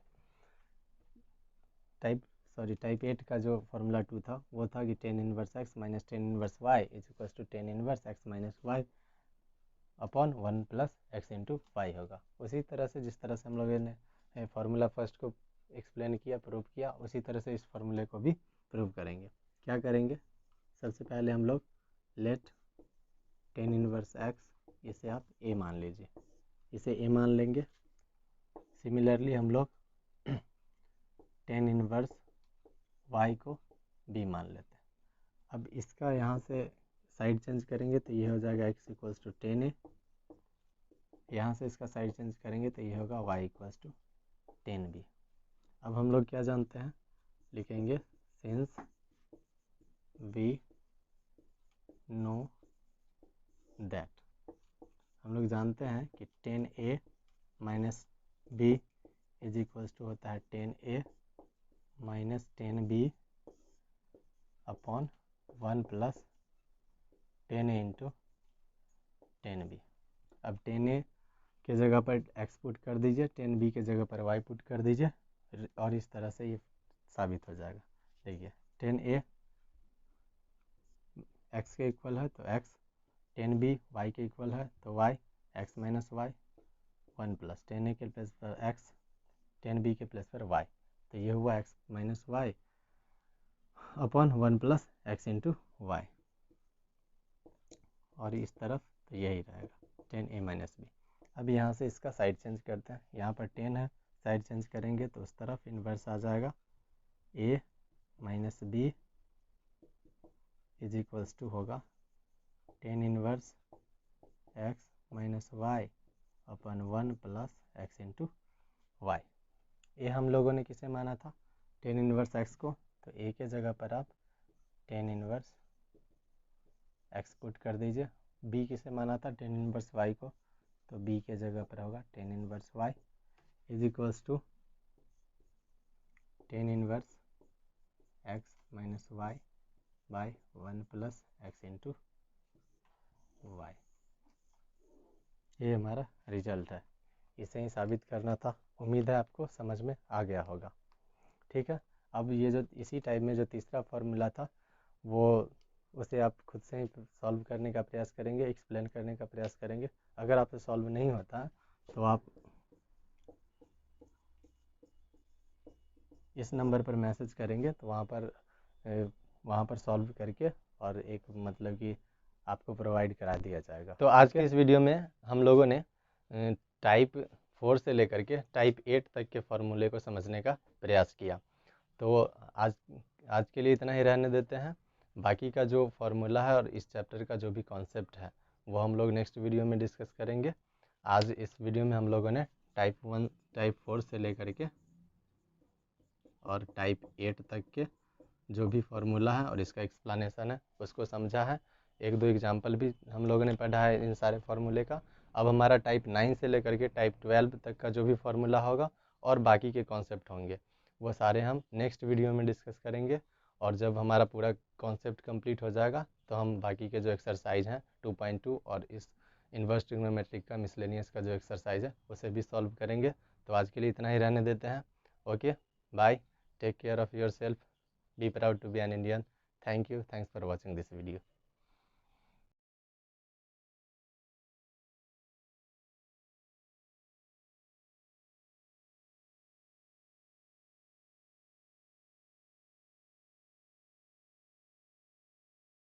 टाइप 8 का जो फार्मूला 2 था वो था कि tan inverse x minus tan inverse y is equal to tan inverse x minus y upon 1 plus x into y होगा। उसी तरह से जिस तरह से हम लोगों ने फार्मूला फर्स्ट को एक्सप्लेन किया, प्रूव किया, उसी तरह से इस फार्मूले को भी प्रूव करेंगे। क्या करेंगे, सबसे पहले हम लोग लेट टेन इनवर्स एक्स, इसे आप ए मान लीजिए, इसे ए मान लेंगे। सिमिलरली हम लोग टेन इनवर्स वाई को बी मान लेते हैं। अब इसका यहाँ से साइड चेंज करेंगे तो ये हो जाएगा x इक्वल्स टू टेन ए, यहाँ से इसका साइड चेंज करेंगे तो ये होगा y equals to tan B. अब हम लोग क्या जानते हैं, लिखेंगे सिंस वी नो दैट, हम लोग जानते हैं कि tan A minus B is equals to होता है tan A minus tan B upon 1 plus tan A into tan B. अब टेन ए के जगह पर x पुट कर दीजिए, टेन बी के जगह पर y पुट कर दीजिए, और इस तरह से ये साबित हो जाएगा। देखिए, टेन ए x के इक्वल है तो x, टेन बी y के इक्वल है तो y, x minus y, 1 plus tan A के प्लेस पर x, टेन बी के प्लेस पर y, तो ये हुआ x minus y upon 1 plus x into y, और इस तरफ तो यही रहेगा टेन ए माइनस बी। अब यहाँ से इसका साइड चेंज करते हैं, यहाँ पर टेन है, साइड चेंज करेंगे तो उस तरफ इन्वर्स आ जाएगा a minus B is equals to होगा tan inverse x minus y upon 1 plus x into y. ये हम लोगों ने किसे माना था, टेन इनवर्स x को, तो a के जगह पर आप टेन इनवर्स x पुट कर दीजिए। b किसे माना था, टेन इनवर्स y को, तो b के जगह पर होगा tan inverse y is equals to tan inverse x minus y by 1 plus x into y. ये हमारा रिजल्ट है, इसे ही साबित करना था। उम्मीद है आपको समझ में आ गया होगा। ठीक है, अब ये जो इसी टाइप में जो तीसरा फार्मूला था वो उसे आप खुद से ही सॉल्व करने का प्रयास करेंगे, एक्सप्लेन करने का प्रयास करेंगे। अगर आपसे सॉल्व नहीं होता है तो आप इस नंबर पर मैसेज करेंगे, तो वहाँ पर सॉल्व करके और एक मतलब कि आपको प्रोवाइड करा दिया जाएगा। तो आज के इस वीडियो में हम लोगों ने टाइप 4 से लेकर के टाइप 8 तक के फार्मूले को समझने का प्रयास किया। तो आज के लिए इतना ही रहने देते हैं। बाकी का जो फार्मूला है और इस चैप्टर का जो भी कॉन्सेप्ट है वो हम लोग नेक्स्ट वीडियो में डिस्कस करेंगे। आज इस वीडियो में हम लोगों ने टाइप 4 से लेकर के और टाइप 8 तक के जो भी फार्मूला है और इसका एक्सप्लेनेशन है उसको समझा है। एक दो एग्जाम्पल भी हम लोगों ने पढ़ा है इन सारे फार्मूले का। अब हमारा टाइप 9 से लेकर के टाइप 12 तक का जो भी फार्मूला होगा और बाकी के कॉन्सेप्ट होंगे वो सारे हम नेक्स्ट वीडियो में डिस्कस करेंगे। और जब हमारा पूरा कॉन्सेप्ट कंप्लीट हो जाएगा तो हम बाकी के जो एक्सरसाइज हैं 2.2 और इस इन्वर्स ट्रिग्नोमेट्रिक का मिसलेनियस का जो एक्सरसाइज है उसे भी सॉल्व करेंगे। तो आज के लिए इतना ही रहने देते हैं। Okay, bye, take care of yourself, be proud to be an Indian. Thank you, thanks for watching this video.